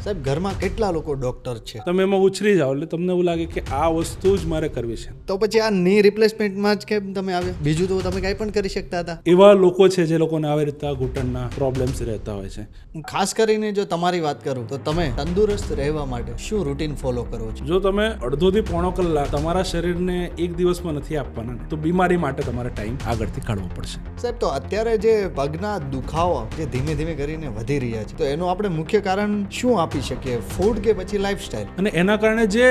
સાહેબ ઘરમાં કેટલા લોકો ડોક્ટર છે, તમે એમાં ઉછરી જાઓ એટલે તમને એવું લાગે કે આ વસ્તુ જ મારે કરવી છે. તો પછી આ ની રિપ્લેસમેન્ટમાં જ કેમ તમે આવ્યા? બીજું તો તમે કાંઈ પણ કરી શકતા હતા. એવા લોકો છે જે લોકોને આવી રીતના ઘૂંટણના પ્રોબ્લેમ્સ રહેતા હોય છે. હું ખાસ કરીને જો તમારી વાત કરું તો તમે તંદુરસ્ત રહેવા માટે શું રૂટીન ફોલો કરો છો? જો તમે અડધોથી પોણો કલાક તમારા શરીરને એક દિવસમાં નથી આપવાના ને, તો બીમારી માટે તમારે ટાઈમ આગળથી કાઢવો પડશે. સાહેબ તો અત્યારે જે પગના દુખાવા જે ધીમે ધીમે કરીને વધી રહ્યા છે, તો એનું આપણે મુખ્ય કારણ શું આપી શકીએ? ફૂડ કે પછી લાઈફસ્ટાઈલ? અને એના કારણે જે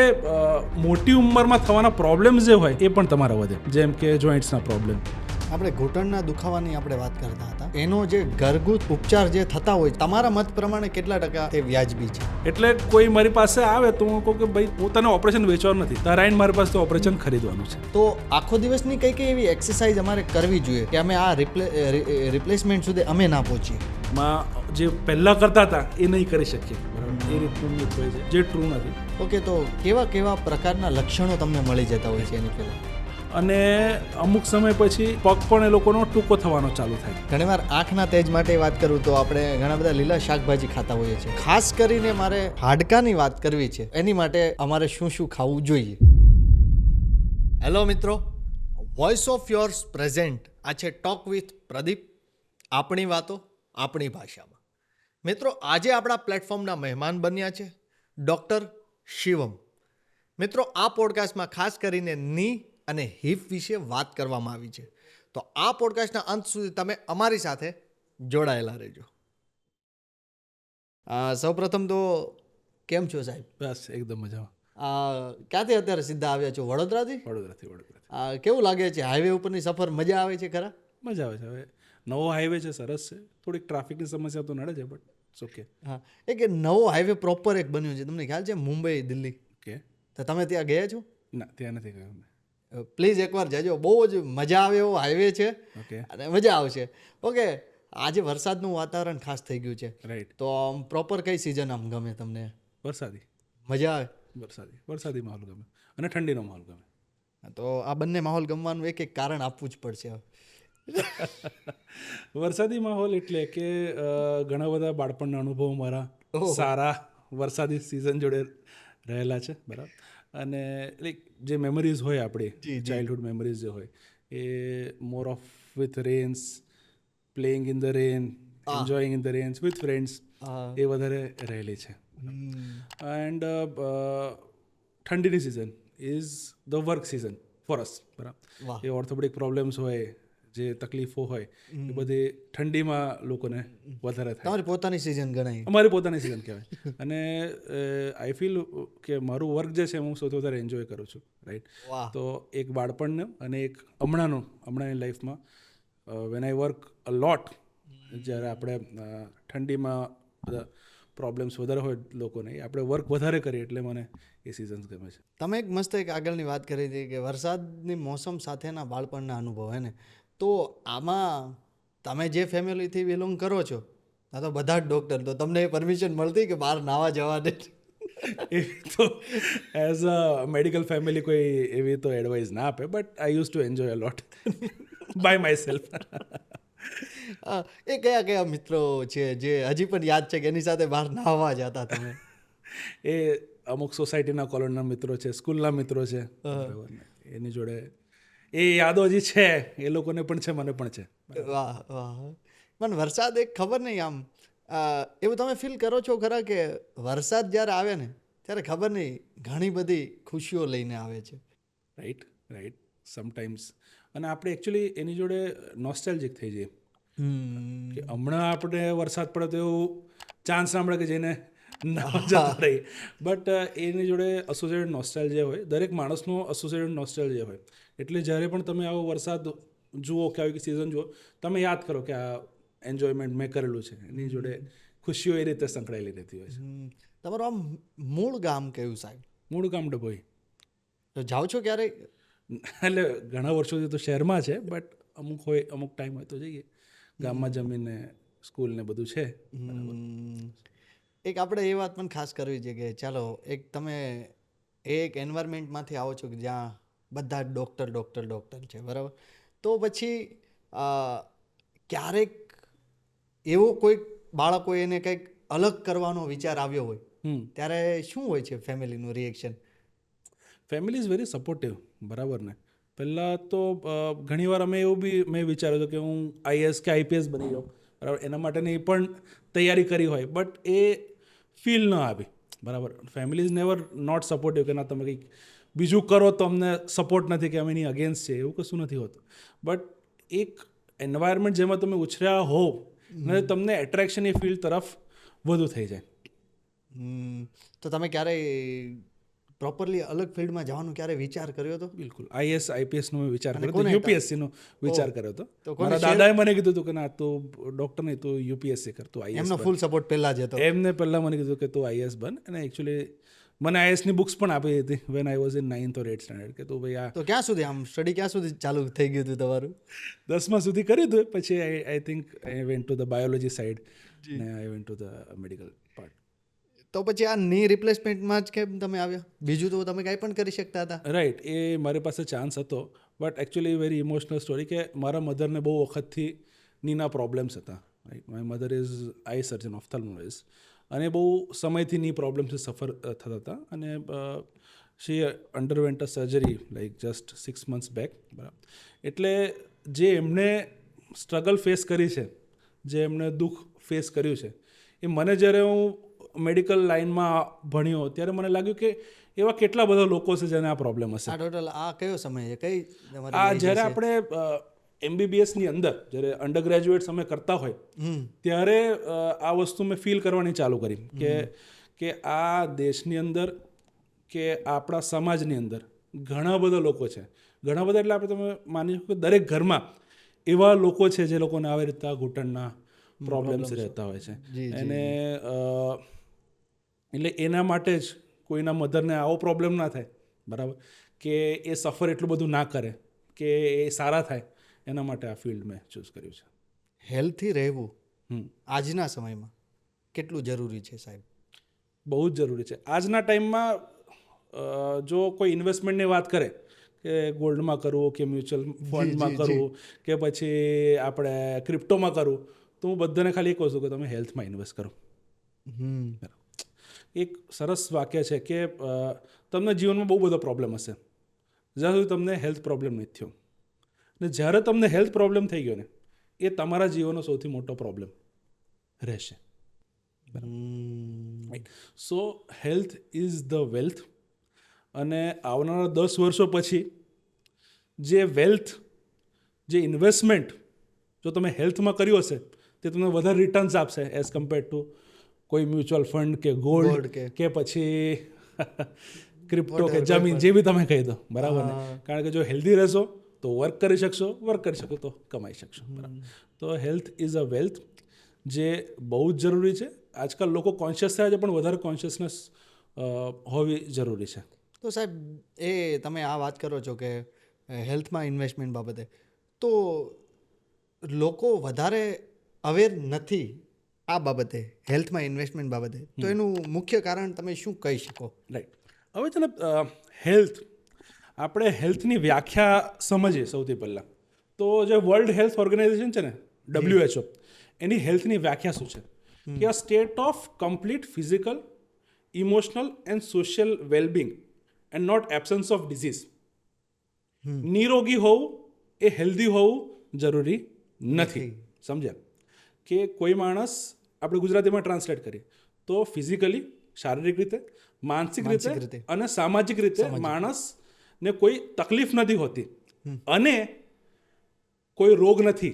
મોટી ઉંમરમાં થવાના પ્રોબ્લેમ્સ જે હોય એ પણ તમારા વધે, જેમ કે જોઈન્ટ્સના પ્રોબ્લેમ. આપણે ઘૂંટણના દુખાવાની આપણે વાત કરતા હતા, એનો જે ઘરગથ્થુ ઉપચાર જે થતા હોય, તમારા મત પ્રમાણે કેટલા ટકા એ વ્યાજબી છે? એટલે કોઈ મારી પાસે આવે તો હું કહું કે ભાઈ હું તને ઓપરેશન વેચવાનું નથી, તારે આવીને મારી પાસે ઓપરેશન ખરીદવાનું છે. તો આખો દિવસની કઈ કઈ એવી એક્સરસાઇઝ અમારે કરવી જોઈએ કે અમે આ રિપ્લેસમેન્ટ સુધી અમે ના પહોંચીએ? માં જે પહેલાં કરતા હતા એ નહીં કરી શકીએ, બરાબર? એ રીતનું મિથ હોય છે જે ટ્રુ નથી. ઓકે, તો કેવા કેવા પ્રકારના લક્ષણો તમને મળી જતા હોય છે એની પહેલા? અને અમુક સમય પછી પગ પણ એ લોકોનો ટૂંકો થવાનો ચાલુ થાય. ઘણીવાર આંખના તેજ માટે વાત કરું તો આપણે ઘણા બધા લીલા શાકભાજી ખાતા હોઈએ છીએ. ખાસ કરીને મારે હાડકાની વાત કરવી છે, એની માટે અમારે શું શું ખાવું જોઈએ? હેલો મિત્રો, વોઇસ ઓફ યોર્સ પ્રેઝન્ટ. આ છે ટોક વિથ પ્રદીપ, આપણી વાતો આપણી ભાષામાં. મિત્રો, આજે આપણા પ્લેટફોર્મના મહેમાન બન્યા છે ડૉક્ટર શિવમ. મિત્રો, આ પોડકાસ્ટમાં ખાસ કરીને ની અને હિપ વિશે વાત કરવામાં આવી છે, તો આ પોડકાસ્ટના અંત સુધી તમે અમારી સાથે જોડાયેલા રહેજો. સૌપ્રથમ તો કેમ છો સાહેબ? બસ એકદમ મજામાં. ક્યાંથી અત્યારે સીધા આવ્યા છો? વડોદરાથી? વડોદરાથી. કેવું લાગે છે હાઈવે ઉપરની સફર? મજા આવે છે ખરા? મજા આવે છે. હવે નવો હાઈવે છે, સરસ છે. થોડીક ટ્રાફિકની સમસ્યા તો નડે છે, બટ ઓકે. હા, એક નવો હાઈવે પ્રોપર એક બન્યો છે, તમને ખ્યાલ છે? મુંબઈ દિલ્હી. ઓકે. તો તમે ત્યાં ગયા છો? ના, ત્યાં નથી ગયો. પ્લીઝ એકવાર જજો, બહુ જ મજા આવે એવો હાઈવે છે ઓકે. અને મજા આવશે. ઓકે, આજે વરસાદનું વાતાવરણ ખાસ થઈ ગયું છે, રાઈટ. તો આમ પ્રોપર કઈ સિઝન આમ ગમે તમને? વરસાદી. મજા આવે? વરસાદી માહોલ ગમે અને ઠંડીનો માહોલ ગમે. તો આ બંને માહોલ ગમવાનું એક એક કારણ આપવું જ પડશે. વરસાદી માહોલ એટલે કે ઘણા બધા બાળપણના અનુભવો મારા સારા વરસાદી સિઝન જોડે રહેલા છે, બરાબર. અને લાઈક જે મેમરીઝ હોય આપણી ચાઇલ્ડહુડ મેમરીઝ જે હોય એ more of with rains, playing in the rain, enjoying in the rains with friends, એ વધારે રહેલી છે. એન્ડ ઠંડીની season is the work season for us, બરાબર. એ ઓર્થોપેડિક પ્રોબ્લેમ્સ હોય, જે તકલીફો હોય, એ બધી ઠંડીમાં લોકોને વધારે થાય. તમારી પોતાની સિઝન ગણાય? અમારી પોતાની સિઝન કહેવાય. અને આઈ ફીલ કે મારું વર્ક જે છે હું સૌથી વધારે એન્જોય કરું છું, રાઈટ. તો એક બાળપણનો અને એક હમણાંની લાઈફમાં વેન આઈ વર્ક અ લોટ, જ્યારે આપણે ઠંડીમાં બધા પ્રોબ્લેમ્સ વધારે હોય લોકોને, આપણે વર્ક વધારે કરીએ એટલે મને એ સિઝન્સ ગમે છે. તમે એક મસ્ત એક આગળની વાત કરી હતી કે વરસાદની મોસમ સાથેના બાળપણના અનુભવ હે ને, તો આમાં તમે જે ફેમિલીથી બિલોંગ કરો છો, આ તો બધા જ ડૉક્ટર, તો તમને એ પરમિશન મળતી કે બહાર નાવા જવા દે? એ તો એઝ અ મેડિકલ ફેમિલી કોઈ એવી તો એડવાઇસ ના આપે, but I use to enjoy a lot by my self. એ કયા કયા મિત્રો છે જે હજી પણ યાદ છે કે એની સાથે બહાર નાહવા જતા તમે? એ અમુક સોસાયટીના કોલોનીના મિત્રો છે, સ્કૂલના મિત્રો છે, એની જોડે એ યાદો હજી છે. એ લોકોને પણ છે, મને પણ છે. વાહ વાહ. પણ વરસાદ એક ખબર નહીં આમ એવું તમે ફીલ કરો છો ખરા કે વરસાદ જ્યારે આવે ને ત્યારે ખબર નહીં ઘણી બધી ખુશીઓ લઈને આવે છે? રાઈટ. સમટાઈમ્સ. અને આપણે એકચ્યુઅલી એની જોડે નોસ્ટેલ્જિક થઈ જઈએ કે હમણાં આપણે વરસાદ પડે તો એવું ચાન્સ ના મળે કે જઈને જતા રહીએ, બટ એની જોડે એસોસિએટેડ નોસ્ટેલ્જિયા હોય. દરેક માણસનો એસોસિએટેડ નોસ્ટેલ્જિયા હોય. એટલે જ્યારે પણ તમે આવો વરસાદ જુઓ કે આવી સિઝન જુઓ, તમે યાદ કરો કે આ એન્જોયમેન્ટ મેં કરેલું છે. એની જોડે ખુશીઓ એ રીતે સંકળાયેલી રહેતી હોય છે. તમારું આમ મૂળ ગામ કયું સાહેબ? મૂળ ગામ ડભોઈ. તો જાઓ છો ક્યારેક? એટલે ઘણા વર્ષોથી તો શહેરમાં છે, બટ અમુક ટાઈમ હોય તો જઈએ. ગામમાં જમીને સ્કૂલ ને બધું છે. એક આપણે એ વાત પણ ખાસ કરવી છે કે ચાલો એક તમે એક એન્વાયરમેન્ટમાંથી આવો છો કે જ્યાં બધા ડૉક્ટર છે, બરાબર. તો પછી ક્યારેક એવો કોઈક બાળકો એને કંઈક અલગ કરવાનો વિચાર આવ્યો હોય ત્યારે શું હોય છે ફેમિલીનું reaction? Family is very supportive, બરાબર ને. પહેલાં તો ઘણીવાર અમે એવું બી મેં વિચાર્યું હતું કે હું આઈએએસ કે આઈપીએસ બની જાઉં, બરાબર. એના માટેની પણ તૈયારી કરી હોય, બટ એ ફીલ ન આવી, બરાબર. Family is never not supportive કે ના તમે કંઈક બીજું કરો તો અમને સપોર્ટ નથી કે અમે એની અગેન્સ્ટ છે, એવું કશું નથી હોતું. બટ એક એન્વાયરમેન્ટ જેમાં તમે ઉછર્યા હોવ ને તમને એટ્રેક્શન એ ફિલ્ડ તરફ વધુ થઈ જાય. તો તમે ક્યારેય પ્રોપરલી અલગ ફિલ્ડમાં જવાનું ક્યારે વિચાર કર્યો હતો? બિલકુલ. આઈએસ આઈપીએસનો મેં વિચાર કર્યો હતો, કોને યુપીએસસીનો વિચાર કર્યો હતો. તો કોને મારા દાદાએ મને કીધું હતું કે ના તું ડૉક્ટર નહીં, તું યુપીએસસી કર, તું આઈએસ. એમનો ફૂલ સપોર્ટ પહેલા જ હતો. એમને પહેલાં મને કીધું કે તું આઈએસ બન. અને એકચ્યુઅલી મને આઈએસની બુક્સ પણ આપી હતી when I was in 9th or 8th standard, કે તું ભાઈ આ. તો ક્યાં સુધી આમ સ્ટડી ક્યાં સુધી ચાલુ થઈ ગયું હતું તમારું? 10મા સુધી કર્યું હતું, પછી I think I went to the biology side ને I went to the medical part. તો પછી આ ની રિપ્લેસમેન્ટમાં જ કેમ તમે આવ્યા? બીજું તો તમે કાંઈ પણ કરી શકતા હતા. રાઈટ, એ મારી પાસે ચાન્સ હતો, but actually very emotional story કે મારા મધરને બહુ વખતથી નીના પ્રોબ્લેમ્સ હતા. Right, my mother is eye surgeon, ophthalmologist, અને બહુ સમયથી ની પ્રોબ્લેમ્સથી સફર થતા હતા. અને she underwent a surgery like just 6 months બેક, બરાબર. એટલે જે એમણે સ્ટ્રગલ ફેસ કરી છે, જે એમણે દુઃખ ફેસ કર્યું છે, એ મને જ્યારે હું મેડિકલ લાઇનમાં ભણ્યો ત્યારે મને લાગ્યું કે એવા કેટલા બધા લોકો છે જેને આ પ્રોબ્લેમ હશે. આ ટોટલ આ કયો સમય છે? કઈ તમારી આ જ્યારે આપણે એમબીબીએસની અંદર જ્યારે અંડર ગ્રેજ્યુએટ્સ અમે કરતા હોય ત્યારે આ વસ્તુ મેં ફીલ કરવાની ચાલુ કરી કે આ દેશની અંદર કે આપણા સમાજની અંદર ઘણા બધા લોકો છે. ઘણા બધા એટલે આપણે તમે માની શકો કે દરેક ઘરમાં એવા લોકો છે જે લોકોને આવી રીતે ઘૂંટણના પ્રોબ્લેમ્સ રહેતા હોય છે. અને એટલે એના માટે જ કોઈના મધરને આવો પ્રોબ્લેમ ના થાય, બરાબર, કે એ સફર એટલું બધું ના કરે, કે એ સારા થાય, એના માટે આ ફિલ્ડ મેં ચૂઝ કર્યું છે. હેલ્થી રહેવું આજના સમયમાં કેટલું જરૂરી છે સાહેબ? બહુ જ જરૂરી છે આજના ટાઈમમાં. જો કોઈ ઇન્વેસ્ટમેન્ટની વાત કરે કે ગોલ્ડમાં કરવું કે મ્યુચ્યુઅલ ફંડમાં કરવું કે પછી આપણે ક્રિપ્ટોમાં કરવું, તો હું બધાને ખાલી એક વસ્તુ કે તમે હેલ્થમાં ઇન્વેસ્ટ કરો. એક સરસ વાક્ય છે કે તમને જીવનમાં બહુ બધો પ્રોબ્લેમ હશે જ્યાં સુધી તમને હેલ્થ પ્રોબ્લેમ નથી થયો, ને જ્યારે તમને હેલ્થ પ્રોબ્લેમ થઈ ગયો ને એ તમારા જીવનનો સૌથી મોટો પ્રોબ્લેમ રહેશે. સો હેલ્થ ઇઝ ધ વેલ્થ. અને આવનારા 10 વર્ષો પછી જે વેલ્થ, જે ઇન્વેસ્ટમેન્ટ જો તમે હેલ્થમાં કર્યું હશે તે તમને વધારે રિટર્ન્સ આપશે એઝ કમ્પેર્ડ ટુ કોઈ મ્યુચ્યુઅલ ફંડ કે ગોલ્ડ કે પછી ક્રિપ્ટો કે જમીન, જે બી તમે કહી દો, બરાબર ને. કારણ કે જો હેલ્ધી રહેશો તો વર્ક કરી શકશો, વર્ક કરી શકો તો કમાઈ શકશો, બરાબર. તો હેલ્થ ઇઝ અ વેલ્થ જે બહુ જ જરૂરી છે. આજકાલ લોકો કોન્શિયસ થયા છે, પણ વધારે કોન્શિયસનેસ હોવી જરૂરી છે. તો સાહેબ એ તમે આ વાત કરો છો કે હેલ્થમાં ઇન્વેસ્ટમેન્ટ બાબતે, તો લોકો વધારે અવેર નથી આ બાબતે, હેલ્થમાં ઇન્વેસ્ટમેન્ટ બાબતે, તો એનું મુખ્ય કારણ તમે શું કહી શકો? રાઈટ, હવે છે ને હેલ્થ, આપણે હેલ્થની વ્યાખ્યા સમજીએ સૌથી પહેલાં. તો જે વર્લ્ડ હેલ્થ ઓર્ગેનાઇઝેશન છે ને, WHO, એની હેલ્થની વ્યાખ્યા શું છે કે a state of complete physical, emotional and social wellbeing and not absence of disease. નિરોગી હોવું એ હેલ્ધી હોવું જરૂરી નથી. સમજ્યા? કે કોઈ માણસ, આપણે ગુજરાતીમાં ટ્રાન્સલેટ કરીએ તો ફિઝિકલી, શારીરિક રીતે, માનસિક રીતે અને સામાજિક રીતે માણસને કોઈ તકલીફ નથી હોતી અને કોઈ રોગ નથી,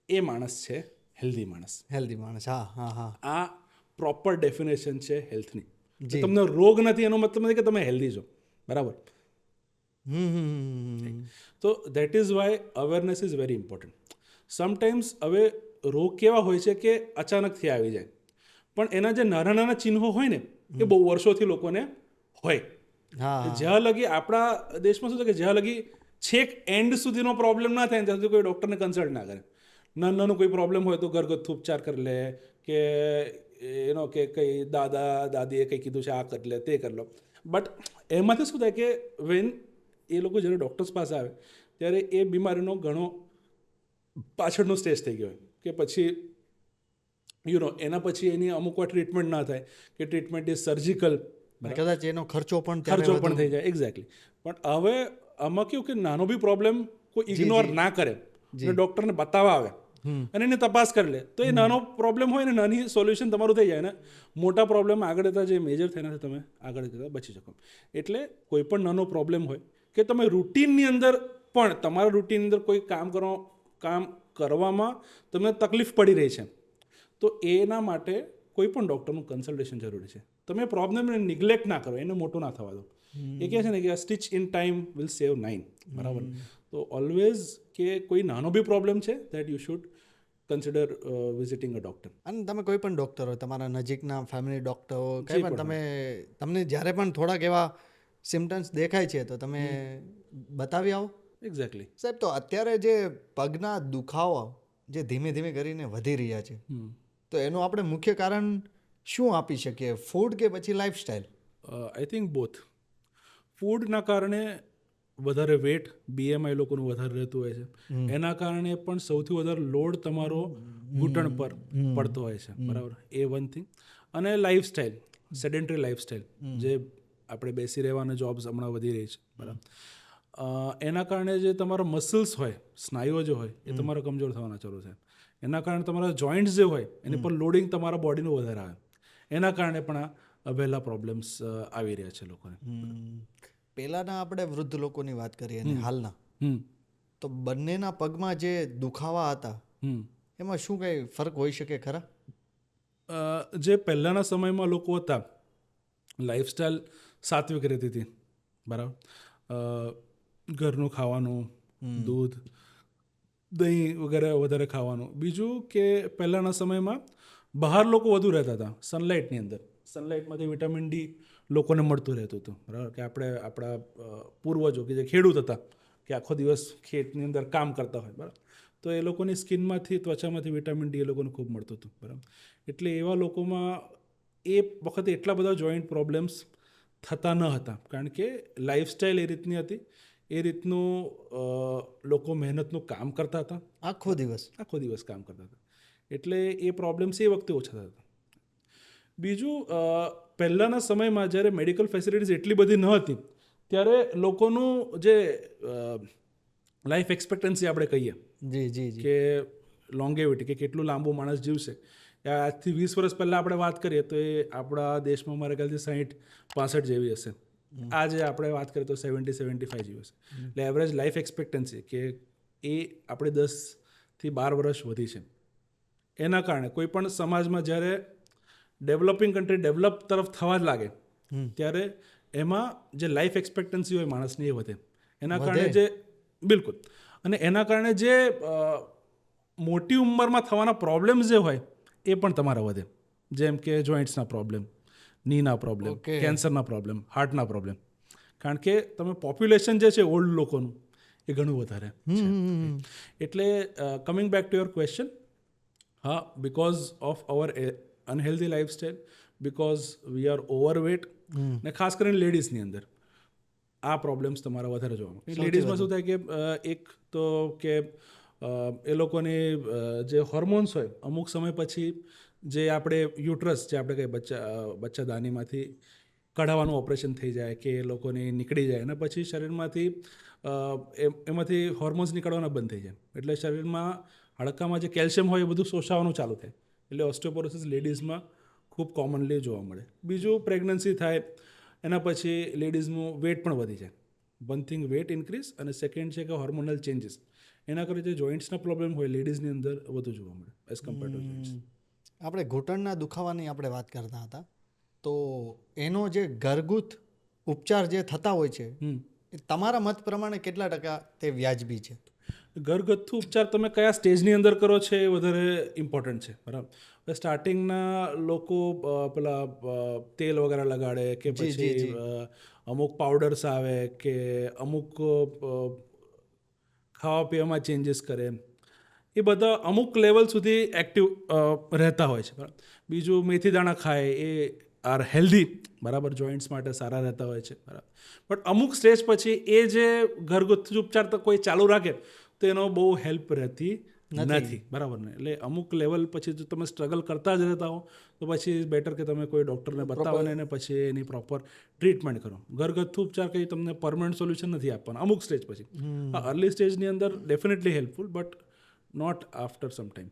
એ માણસ છે હેલ્ધી માણસ. હેલ્ધી માણસ, હા હા હા. આ પ્રોપર ડેફિનેશન છે હેલ્થની. તમને રોગ નથી એનો મતલબ નથી કે તમે હેલ્ધી છો, બરાબર. તો that is why awareness is very important. Sometimes હવે રોગ કેવા હોય છે કે અચાનકથી આવી જાય, પણ એના જે નાના નાના ચિહ્નો હોય ને એ બહુ વર્ષોથી લોકોને હોય. જ્યાં લગી આપણા દેશમાં શું છે કે જ્યાં લગી છેક એન્ડ સુધીનો પ્રોબ્લેમ ના થાય ત્યાં સુધી કોઈ ડૉક્ટરને કન્સલ્ટ ના કરે. નાનું કોઈ પ્રોબ્લેમ હોય તો ઘરગથ્થુ ઉપચાર કરી લે, કે એનો કે કંઈ દાદા દાદીએ કંઈ કીધું છે આ કરી લે, તે કરી લો. બટ એમાંથી શું થાય કે વેન એ લોકો જ્યારે ડૉક્ટર્સ પાસે આવે ત્યારે એ બીમારીનો ઘણો પાછળનો સ્ટેજ થઈ ગયો હોય, કે પછી એના પછી એની અમુક વાર ટ્રીટમેન્ટ ના થાય કે ટ્રીટમેન્ટ ઇઝ સર્જિકલ, કદાચ એનો ખર્ચો પણ ખર્ચો પણ થઈ જાય. એક્ઝેક્ટલી. પણ હવે આમાં કેવું કે નાનો બી પ્રોબ્લેમ કોઈ ઇગ્નોર ના કરે અને ડૉક્ટરને બતાવવા આવે અને એને તપાસ કરી લે તો એ નાનો પ્રોબ્લેમ હોય ને નાની સોલ્યુશન તમારું થઈ જાય ને મોટા પ્રોબ્લેમ આગળ જતા જે મેજર થઈને તમે આગળ જતા બચી શકો. એટલે કોઈ પણ નાનો પ્રોબ્લેમ હોય કે તમે રૂટીનની અંદર પણ તમારા રૂટીનની અંદર કોઈ કામ કરવામાં તમને તકલીફ પડી રહી છે તો એના માટે કોઈ પણ ડૉક્ટરનું કન્સલ્ટેશન જરૂરી છે. તમે પ્રોબ્લેમને નિગ્લેક્ટ ના કરો, એને મોટું ના થવા દો. એ કહે છે ને કે સ્ટિચ ઇન ટાઈમ વિલ સેવ 9, બરાબર. તો ઓલવેઝ કે કોઈ નાનો બી પ્રોબ્લેમ છે that you should consider visiting a doctor. અને તમે કોઈ પણ ડૉક્ટર હોય, તમારા નજીકના ફેમિલી ડૉક્ટર હોય, કંઈ પણ તમને જ્યારે પણ થોડાક એવા સિમ્ટમ્સ દેખાય છે તો તમે બતાવી આવો. એક્ઝેક્ટલી. સાહેબ, તો અત્યારે જે પગના દુખાવા જે ધીમે ધીમે કરીને વધી રહ્યા છે તો એનું આપણે મુખ્ય કારણ શું આપી શકીએ, ફૂડ કે પછી લાઈફસ્ટાઈલ? I think both. ફૂડના કારણે વધારે વેટ, BMI લોકોનું વધારે રહેતું હોય છે, એના કારણે પણ સૌથી વધારે લોડ તમારો ઘૂંટણ પર પડતો હોય છે, બરાબર. એ વન થિંગ. અને લાઈફસ્ટાઈલ, સેડેન્ટરી લાઈફસ્ટાઈલ, જે આપણે બેસી રહેવાના જોબ્સ હમણાં વધી રહી છે, બરાબર. એના કારણે જે તમારા મસલ્સ હોય, સ્નાયુઓ જે હોય એ તમારા કમજોર થવાના ચાલુ થાય. એના કારણે તમારા જોઈન્ટ્સ જે હોય એની પર લોડિંગ તમારા બોડીનું વધારે આવે. એના કારણે પણ આ વહેલા પ્રોબ્લેમ્સ આવી રહ્યા છે લોકોને. પહેલાંના આપણે વૃદ્ધ લોકોની વાત કરીએ અને હાલના, તો બંનેના પગમાં જે દુખાવા હતા એમાં શું કંઈ ફરક હોઈ શકે ખરા? જે પહેલાંના સમયમાં લોકો હતા, લાઈફસ્ટાઈલ સાત્વિક રહેતી હતી, બરાબર. ઘરનું ખાવાનું, દૂધ, દહીં વગેરે વધારે ખાવાનું. બીજું કે પહેલાંના સમયમાં બહાર લોકો વધુ રહેતા હતા, સનલાઇટની અંદર. સનલાઇટમાંથી વિટામિન D લોકોને મળતું રહેતું હતું, બરાબર. કે આપણા પૂર્વજો કે જે ખેડૂત હતા કે આખો દિવસ ખેતની અંદર કામ કરતા હોય, બરાબર. તો એ લોકોની સ્કિનમાંથી, ત્વચામાંથી વિટામિન D એ લોકોને ખૂબ મળતું હતું, બરાબર. એટલે એવા લોકોમાં એ વખતે એટલા બધા જોઈન્ટ પ્રોબ્લેમ્સ થતા ન હતા, કારણ કે લાઈફસ્ટાઈલ એ રીતની હતી, એ રીતનું લોકો મહેનતનું કામ કરતા હતા, આખો દિવસ કામ કરતા હતા. એટલે એ પ્રોબ્લેમ્સ એ વખતે ઓછા થતા હતા. બીજું, પહેલાંના સમયમાં જ્યારે મેડિકલ ફેસિલિટીઝ એટલી બધી ન હતી ત્યારે લોકોનું જે લાઈફ એક્સપેક્ટન્સી આપણે કહીએ કે લોંગેવિટી, કે કેટલું લાંબુ માણસ જીવશે, આજથી 20 વર્ષ પહેલાં આપણે વાત કરીએ તો એ આપણા દેશમાં મારા ખ્યાલથી 60-65 જેવી હશે. આજે આપણે વાત કરીએ તો 70-75 જેવી હશે. એટલે એવરેજ લાઈફ એક્સપેક્ટન્સી કે એ આપણે 10-12 વર્ષ વધી છે. એના કારણે કોઈ પણ સમાજમાં જ્યારે ડેવલપિંગ કન્ટ્રી ડેવલપ તરફ થવા જ લાગે ત્યારે એમાં જે લાઈફ એક્સપેક્ટન્સી હોય માણસની એ વધે. એના કારણે જે બિલકુલ, અને એના કારણે જે મોટી ઉંમરમાં થવાના પ્રોબ્લેમ્સ જે હોય એ પણ તમારા વધે. જેમ કે જોઈન્ટ્સના પ્રોબ્લેમ, નીના પ્રોબ્લેમ, કેન્સરના પ્રોબ્લેમ, હાર્ટના પ્રોબ્લેમ. કારણ કે તમે પોપ્યુલેશન જે છે ઓલ્ડ લોકોનું એ ઘણું વધારે છે. એટલે coming back to your question, હા, because of our unhealthy lifestyle, because we are overweight, ને ખાસ કરીને લેડીઝની અંદર આ પ્રોબ્લેમ્સ તમારા વધારે જોવા મળે. લેડીઝમાં શું થાય કે એક તો કે એ લોકોની જે હોર્મોન્સ હોય અમુક સમય પછી જે આપણે યુટ્રસ, જે આપણે કંઈ બચ્ચાદાનીમાંથી કઢાવવાનું ઓપરેશન થઈ જાય કે એ લોકોની નીકળી જાય અને પછી શરીરમાંથી એમાંથી હોર્મોન્સ નીકળવાના બંધ થઈ જાય. એટલે શરીરમાં હાડકામાં જે કેલ્શિયમ હોય એ બધું શોષાવાનું ચાલુ થાય. એટલે ઓસ્ટિયોપોરોસિસ લેડીઝમાં ખૂબ કોમનલી જોવા મળે. બીજું, પ્રેગ્નન્સી થાય એના પછી લેડીઝનું વેટ પણ વધી જાય. વન થિંગ વેટ ઇન્ક્રીઝ, અને સેકન્ડ છે કે હોર્મોનલ ચેન્જીસ. એના કારણે જે જોઈન્ટ્સના પ્રોબ્લેમ હોય લેડીઝની અંદર વધુ જોવા મળે એઝ કમ્પેર ટુ જેન્ટ્સ. આપણે ઘૂંટણના દુખાવાની આપણે વાત કરતા હતા, તો એનો જે ઘરગથ્થુ ઉપચાર જે થતા હોય છે એ તમારા મત પ્રમાણે કેટલા ટકા તે વ્યાજબી છે? ઘરગથ્થુ ઉપચાર તમે કયા સ્ટેજની અંદર કરો છો એ વધારે ઇમ્પોર્ટન્ટ છે, બરાબર. સ્ટાર્ટિંગના લોકો પેલા તેલ વગેરે લગાડે કે પછી અમુક પાવડર્સ આવે કે અમુક ખાવા પીવામાં ચેન્જીસ કરે, એ બધા અમુક લેવલ સુધી એક્ટિવ રહેતા હોય છે, બરાબર. બીજું, મેથી દાણા ખાય એ આર હેલ્ધી, બરાબર, જોઈન્ટ્સ માટે સારા રહેતા હોય છે, બરાબર. બટ અમુક સ્ટેજ પછી એ જે ઘરગથ્થુ ઉપચાર તો કોઈ ચાલુ રાખે તો એનો બહુ હેલ્પ રહેતી નથી, બરાબર ને. એટલે અમુક લેવલ પછી જો તમે સ્ટ્રગલ કરતા જ રહેતા હો તો પછી બેટર કે તમે કોઈ ડૉક્ટરને બતાવો ને પછી એની પ્રોપર ટ્રીટમેન્ટ કરો. ઘરગથ્થુ ઉપચાર કંઈ તમને પરમનન્ટ સોલ્યુશન નથી આપવાના અમુક સ્ટેજ પછી. અર્લી સ્ટેજની અંદર definitely helpful, but not after some time.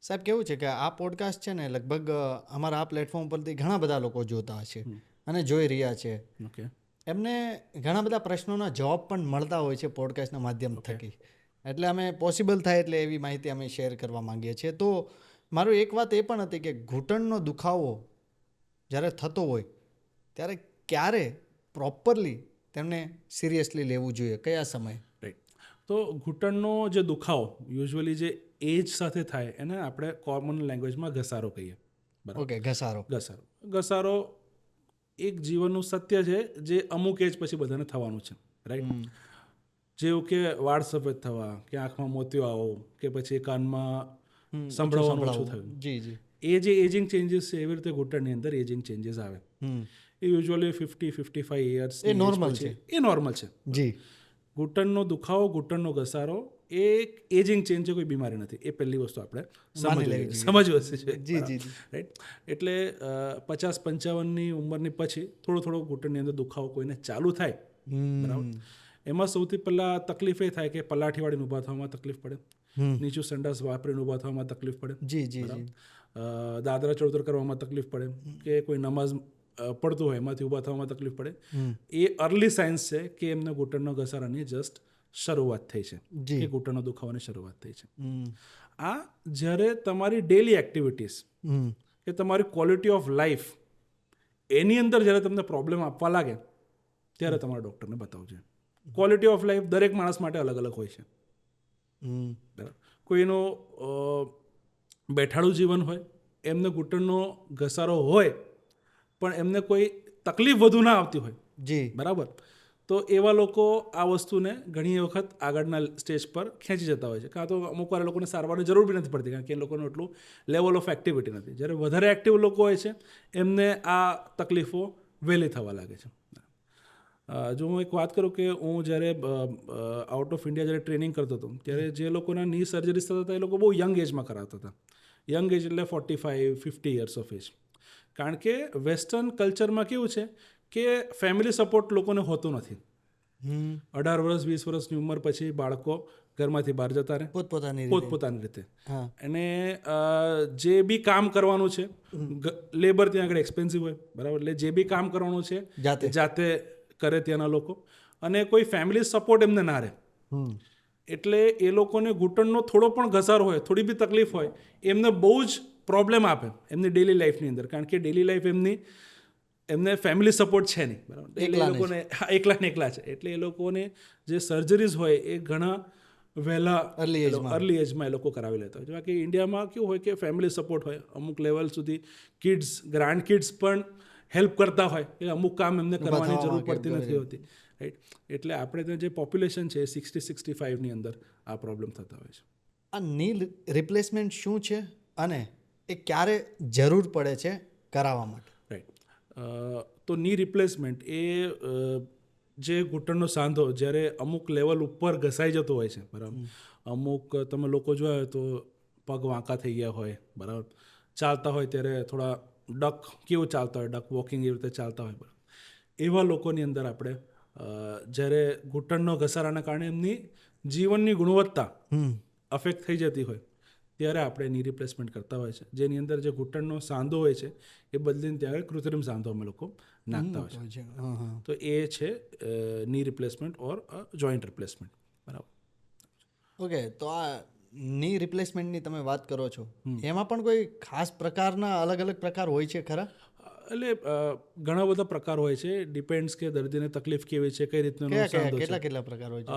સાહેબ કેવું છે કે આ પોડકાસ્ટ છે ને લગભગ અમારા આ પ્લેટફોર્મ પરથી ઘણા બધા લોકો જોતા હશે અને જોઈ રહ્યા છે. ઓકે, એમને ઘણા બધા પ્રશ્નોના જવાબ પણ મળતા હોય છે પોડકાસ્ટના માધ્યમ થકી. એટલે અમે પોસિબલ થાય એટલે એવી માહિતી અમે શેર કરવા માંગીએ છીએ. તો મારું એક વાત એ પણ હતી કે ઘૂંટણનો દુખાવો જ્યારે થતો હોય ત્યારે ક્યારે પ્રોપરલી તેમને સિરિયસલી લેવું જોઈએ, કયા સમયે? રાઈટ. તો ઘૂંટણનો જે દુખાવો યુઝ્યુઅલી જે એજ સાથે થાય એને આપણે કોમન લેંગ્વેજમાં ઘસારો કહીએ. બરાબર. ઓકે, ઘસારો એક જીવનનું સત્ય છે જે અમુક એજ પછી બધાને થવાનું છે. રાઈટ. જેવું કે વાળ સફેદ થવા, કે આંખમાં મોતિયો આવો, કે પછી કાનમાં સંભળાવવાનું ઓછું થયું. જી. એ જે એજિંગ ચેન્જીસ છે એવી રીતે ઘૂંટણની અંદર એજિંગ ચેન્જીસ આવે. એ યુઝ્યુઅલી 50-55 યર્સ એ નોર્મલ છે. એ નોર્મલ છે. જી. ઘૂંટણનો દુખાવો, ઘૂંટણનો ઘસારો એ એક એજિંગ ચેન્જ છે, કોઈ બીમારી નથી. એ પહેલી વસ્તુ આપણે સમજવી છે. જી. રાઈટ. એટલે 50-55ની ઉંમરની પછી થોડો ઘૂંટણની અંદર દુખાવો કોઈને ચાલુ થાય, બરાબર. એમાં સૌથી પહેલાં તકલીફ એ થાય કે પલાઠી વાળીને ઊભા થવામાં તકલીફ પડે, નીચું સંડાસ વાપરીને ઊભા થવામાં તકલીફ પડે, જી. દાદરા ચડતર કરવામાં તકલીફ પડે, કે કોઈ નમાઝ પડતું હોય એમાંથી ઊભા થવામાં તકલીફ પડે. એ અર્લી સાઇન્સ છે કે એમને ઘૂંટણનો ઘસારાની જસ્ટ શરૂઆત થઈ છે, કે ઘૂંટણનો દુખાવાની શરૂઆત થઈ છે. આ જ્યારે તમારી ડેલી એક્ટિવિટીઝ કે તમારી ક્વોલિટી ઓફ લાઈફ એની અંદર જ્યારે તમને પ્રોબ્લેમ આપવા લાગે ત્યારે તમારા ડૉક્ટરને બતાવજો. ક્વોલિટી ઓફ લાઈફ દરેક માણસ માટે અલગ અલગ હોય છે. બરાબર. કોઈનું બેઠાડું જીવન હોય, એમને ઘૂંટણનો ઘસારો હોય પણ એમને કોઈ તકલીફ વધુ ના આવતી હોય, જી, બરાબર, તો એવા લોકો આ વસ્તુને ઘણી વખત આગળના સ્ટેજ પર ખેંચી જતા હોય છે. કાં તો અમુક વાર લોકોને સારવારની જરૂર બી નથી પડતી, કારણ કે એ લોકોનું એટલું લેવલ ઓફ એક્ટિવિટી નથી. જ્યારે વધારે એક્ટિવ લોકો હોય છે એમને આ તકલીફો વહેલી થવા લાગે છે. જો હું એક વાત કરું કે હું જ્યારે આઉટ ઓફ ઇન્ડિયા જ્યારે ટ્રેનિંગ કરતો હતો ત્યારે જે લોકોના ની સર્જરીસ થતા હતા એ લોકો બહુ યંગ એજમાં કરાવતા હતા. યંગ એજ એટલે 45-50 યર્સ ઓફ એજ. કારણ કે વેસ્ટર્ન કલ્ચરમાં કેવું છે કે ફેમિલી સપોર્ટ લોકોને હોતો નથી. 18 વર્ષ 20 વર્ષની ઉંમર પછી બાળકો ઘરમાંથી બહાર જતા રહે પોતપોતાની રીતે. અને જે બી કામ કરવાનું છે, લેબર ત્યાં આગળ એક્સપેન્સિવ હોય, બરાબર, એટલે જે બી કામ કરવાનું છે જાતે કરે ત્યાંના લોકો, અને કોઈ ફેમિલી સપોર્ટ એમને ના રહે. એટલે એ લોકોને ઘૂંટણનો થોડો પણ ઘસારો હોય, થોડી બી તકલીફ હોય, એમને બહુ જ પ્રોબ્લેમ આપે એમની ડેલી લાઈફની અંદર. કારણ કે ડેલી લાઈફ એમને ફેમિલી સપોર્ટ છે નહીં, બરાબર, એટલે એ લોકોને એકલા છે. એટલે એ લોકોને જે સર્જરીઝ હોય એ ઘણા વહેલા અર્લી એજમાં એ લોકો કરાવી લેતા હોય. બાકી ઇન્ડિયામાં કેવું હોય કે ફેમિલી સપોર્ટ હોય, અમુક લેવલ સુધી કિડ્સ, ગ્રાન્ડ કિડ્સ પણ હેલ્પ કરતા હોય, કે અમુક કામ એમને કરવાની જરૂર પડતી નથી હોતી. રાઈટ. એટલે આપણે ત્યાં જે પોપ્યુલેશન છે 60-65ની અંદર આ પ્રોબ્લેમ થતા હોય છે. આ ની રિપ્લેસમેન્ટ શું છે અને એ ક્યારે જરૂર પડે છે કરાવવા માટે? રાઈટ. તો ની રિપ્લેસમેન્ટ એ જે ઘૂંટણનો સાંધો જ્યારે અમુક લેવલ ઉપર ઘસાઈ જતો હોય છે, બરાબર, અમુક તમે લોકો જોયા હોય તો પગ વાંકા થઈ ગયા હોય, બરાબર, ચાલતા હોય ત્યારે થોડા ડક કેવું ચાલતા હોય, ડક વોકિંગ એવી રીતે ચાલતા હોય, બરાબર, એવા લોકોની અંદર આપણે જ્યારે ઘૂંટણનો ઘસારાના કારણે એમની જીવનની ગુણવત્તા અફેક્ટ થઈ જતી હોય ત્યારે આપણે ની રિપ્લેસમેન્ટ કરતા હોય છે. જેની અંદર જે ઘૂંટણનો સાંધો હોય છે એ બદલીને ત્યારે કૃત્રિમ સાંધો અમે લોકો નાખતા હોય છે. તો એ છે ની રિપ્લેસમેન્ટ ઓર જોઈન્ટ રિપ્લેસમેન્ટ, બરાબર. ઓકે, તો આ ની રિપ્લેસમેન્ટની તમે વાત કરો છો, એમાં પણ કોઈ ખાસ પ્રકારના અલગ અલગ પ્રકાર હોય છે ખરા? એટલે ઘણા બધા પ્રકાર હોય છે. ડિપેન્ડ્સ કે દર્દીને તકલીફ કેવી છે, કઈ રીતનો સાંધો છે. કેટલા પ્રકાર હોય છે?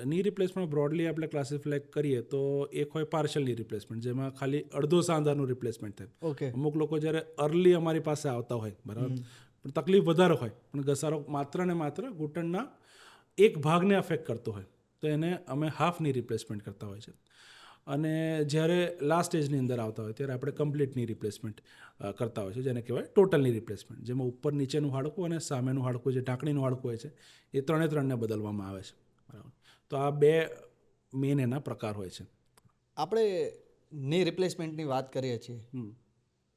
ની રિપ્લેસમેન્ટ બ્રોડલી આપણે ક્લાસિફાય કરીએ તો એક હોય પાર્શિયલ ની રિપ્લેસમેન્ટ, જેમાં ખાલી અડધો સાંધાનું રિપ્લેસમેન્ટ થાય. ઓકે. અમુક લોકો જ્યારે અર્લી અમારી પાસે આવતા હોય, બરાબર, પણ તકલીફ વધારે હોય, પણ ઘસારો માત્ર ને માત્ર ઘૂંટણના એક ભાગને અફેક્ટ કરતો હોય, તો એને અમે હાફ ની રિપ્લેસમેન્ટ કરતા હોય છે. અને જ્યારે લાસ્ટ સ્ટેજની અંદર આવતા હોય ત્યારે આપણે કમ્પ્લીટ ની રિપ્લેસમેન્ટ કરતા હોય છે, જેને કહેવાય ટોટલ ની રિપ્લેસમેન્ટ, જેમાં ઉપર નીચેનું હાડકું અને સામેનું હાડકું, જે ઢાંકણીનું હાડકું હોય છે, એ ત્રણને બદલવામાં આવે છે, બરાબર. તો આ બે મેઇન એના પ્રકાર હોય છે. આપણે ની રિપ્લેસમેન્ટની વાત કરીએ છીએ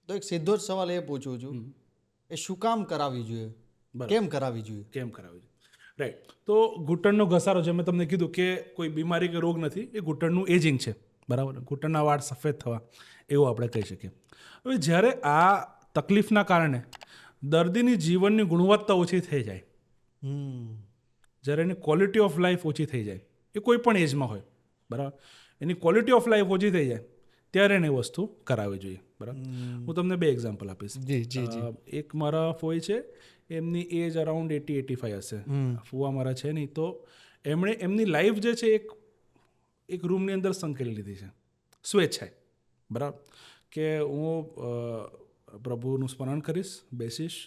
તો એક સીધો જ સવાલ એ પૂછું છું, એ શું કામ કરાવવી જોઈએ, કેમ કરાવવી જોઈએ? કેમ કરાવવી જોઈએ? રાઈટ. તો ઘૂંટણનો ઘસારો, જે મેં તમને કીધું કે કોઈ બીમારી કે રોગ નથી, એ ઘૂંટણનું એજિંગ છે, બરાબર. ઘૂંટણના વાળ સફેદ થવા એવું આપણે કહી શકીએ. હવે જ્યારે આ તકલીફના કારણે દર્દીની જીવનની ગુણવત્તા ઓછી થઈ જાય, જ્યારે એની ક્વોલિટી ઓફ લાઈફ ઓછી થઈ જાય, એ કોઈ પણ એજમાં હોય, બરાબર, એની ક્વોલિટી ઓફ લાઈફ ઓછી થઈ જાય ત્યારે એને વસ્તુ કરાવવી જોઈએ, બરાબર. હું તમને 2 એક્ઝામ્પલ આપીશ. એક મારા ફોઈ છે, એમની એજ અરાઉન્ડ 80-85 હશે. ફુવા મારા છે નહીં, તો એમણે એમની લાઈફ જે છે એક રૂમની અંદર સંકેલી લીધી છે સ્વેચ્છાએ, બરાબર, કે હું પ્રભુનું સ્મરણ કરીશ, બેસીશ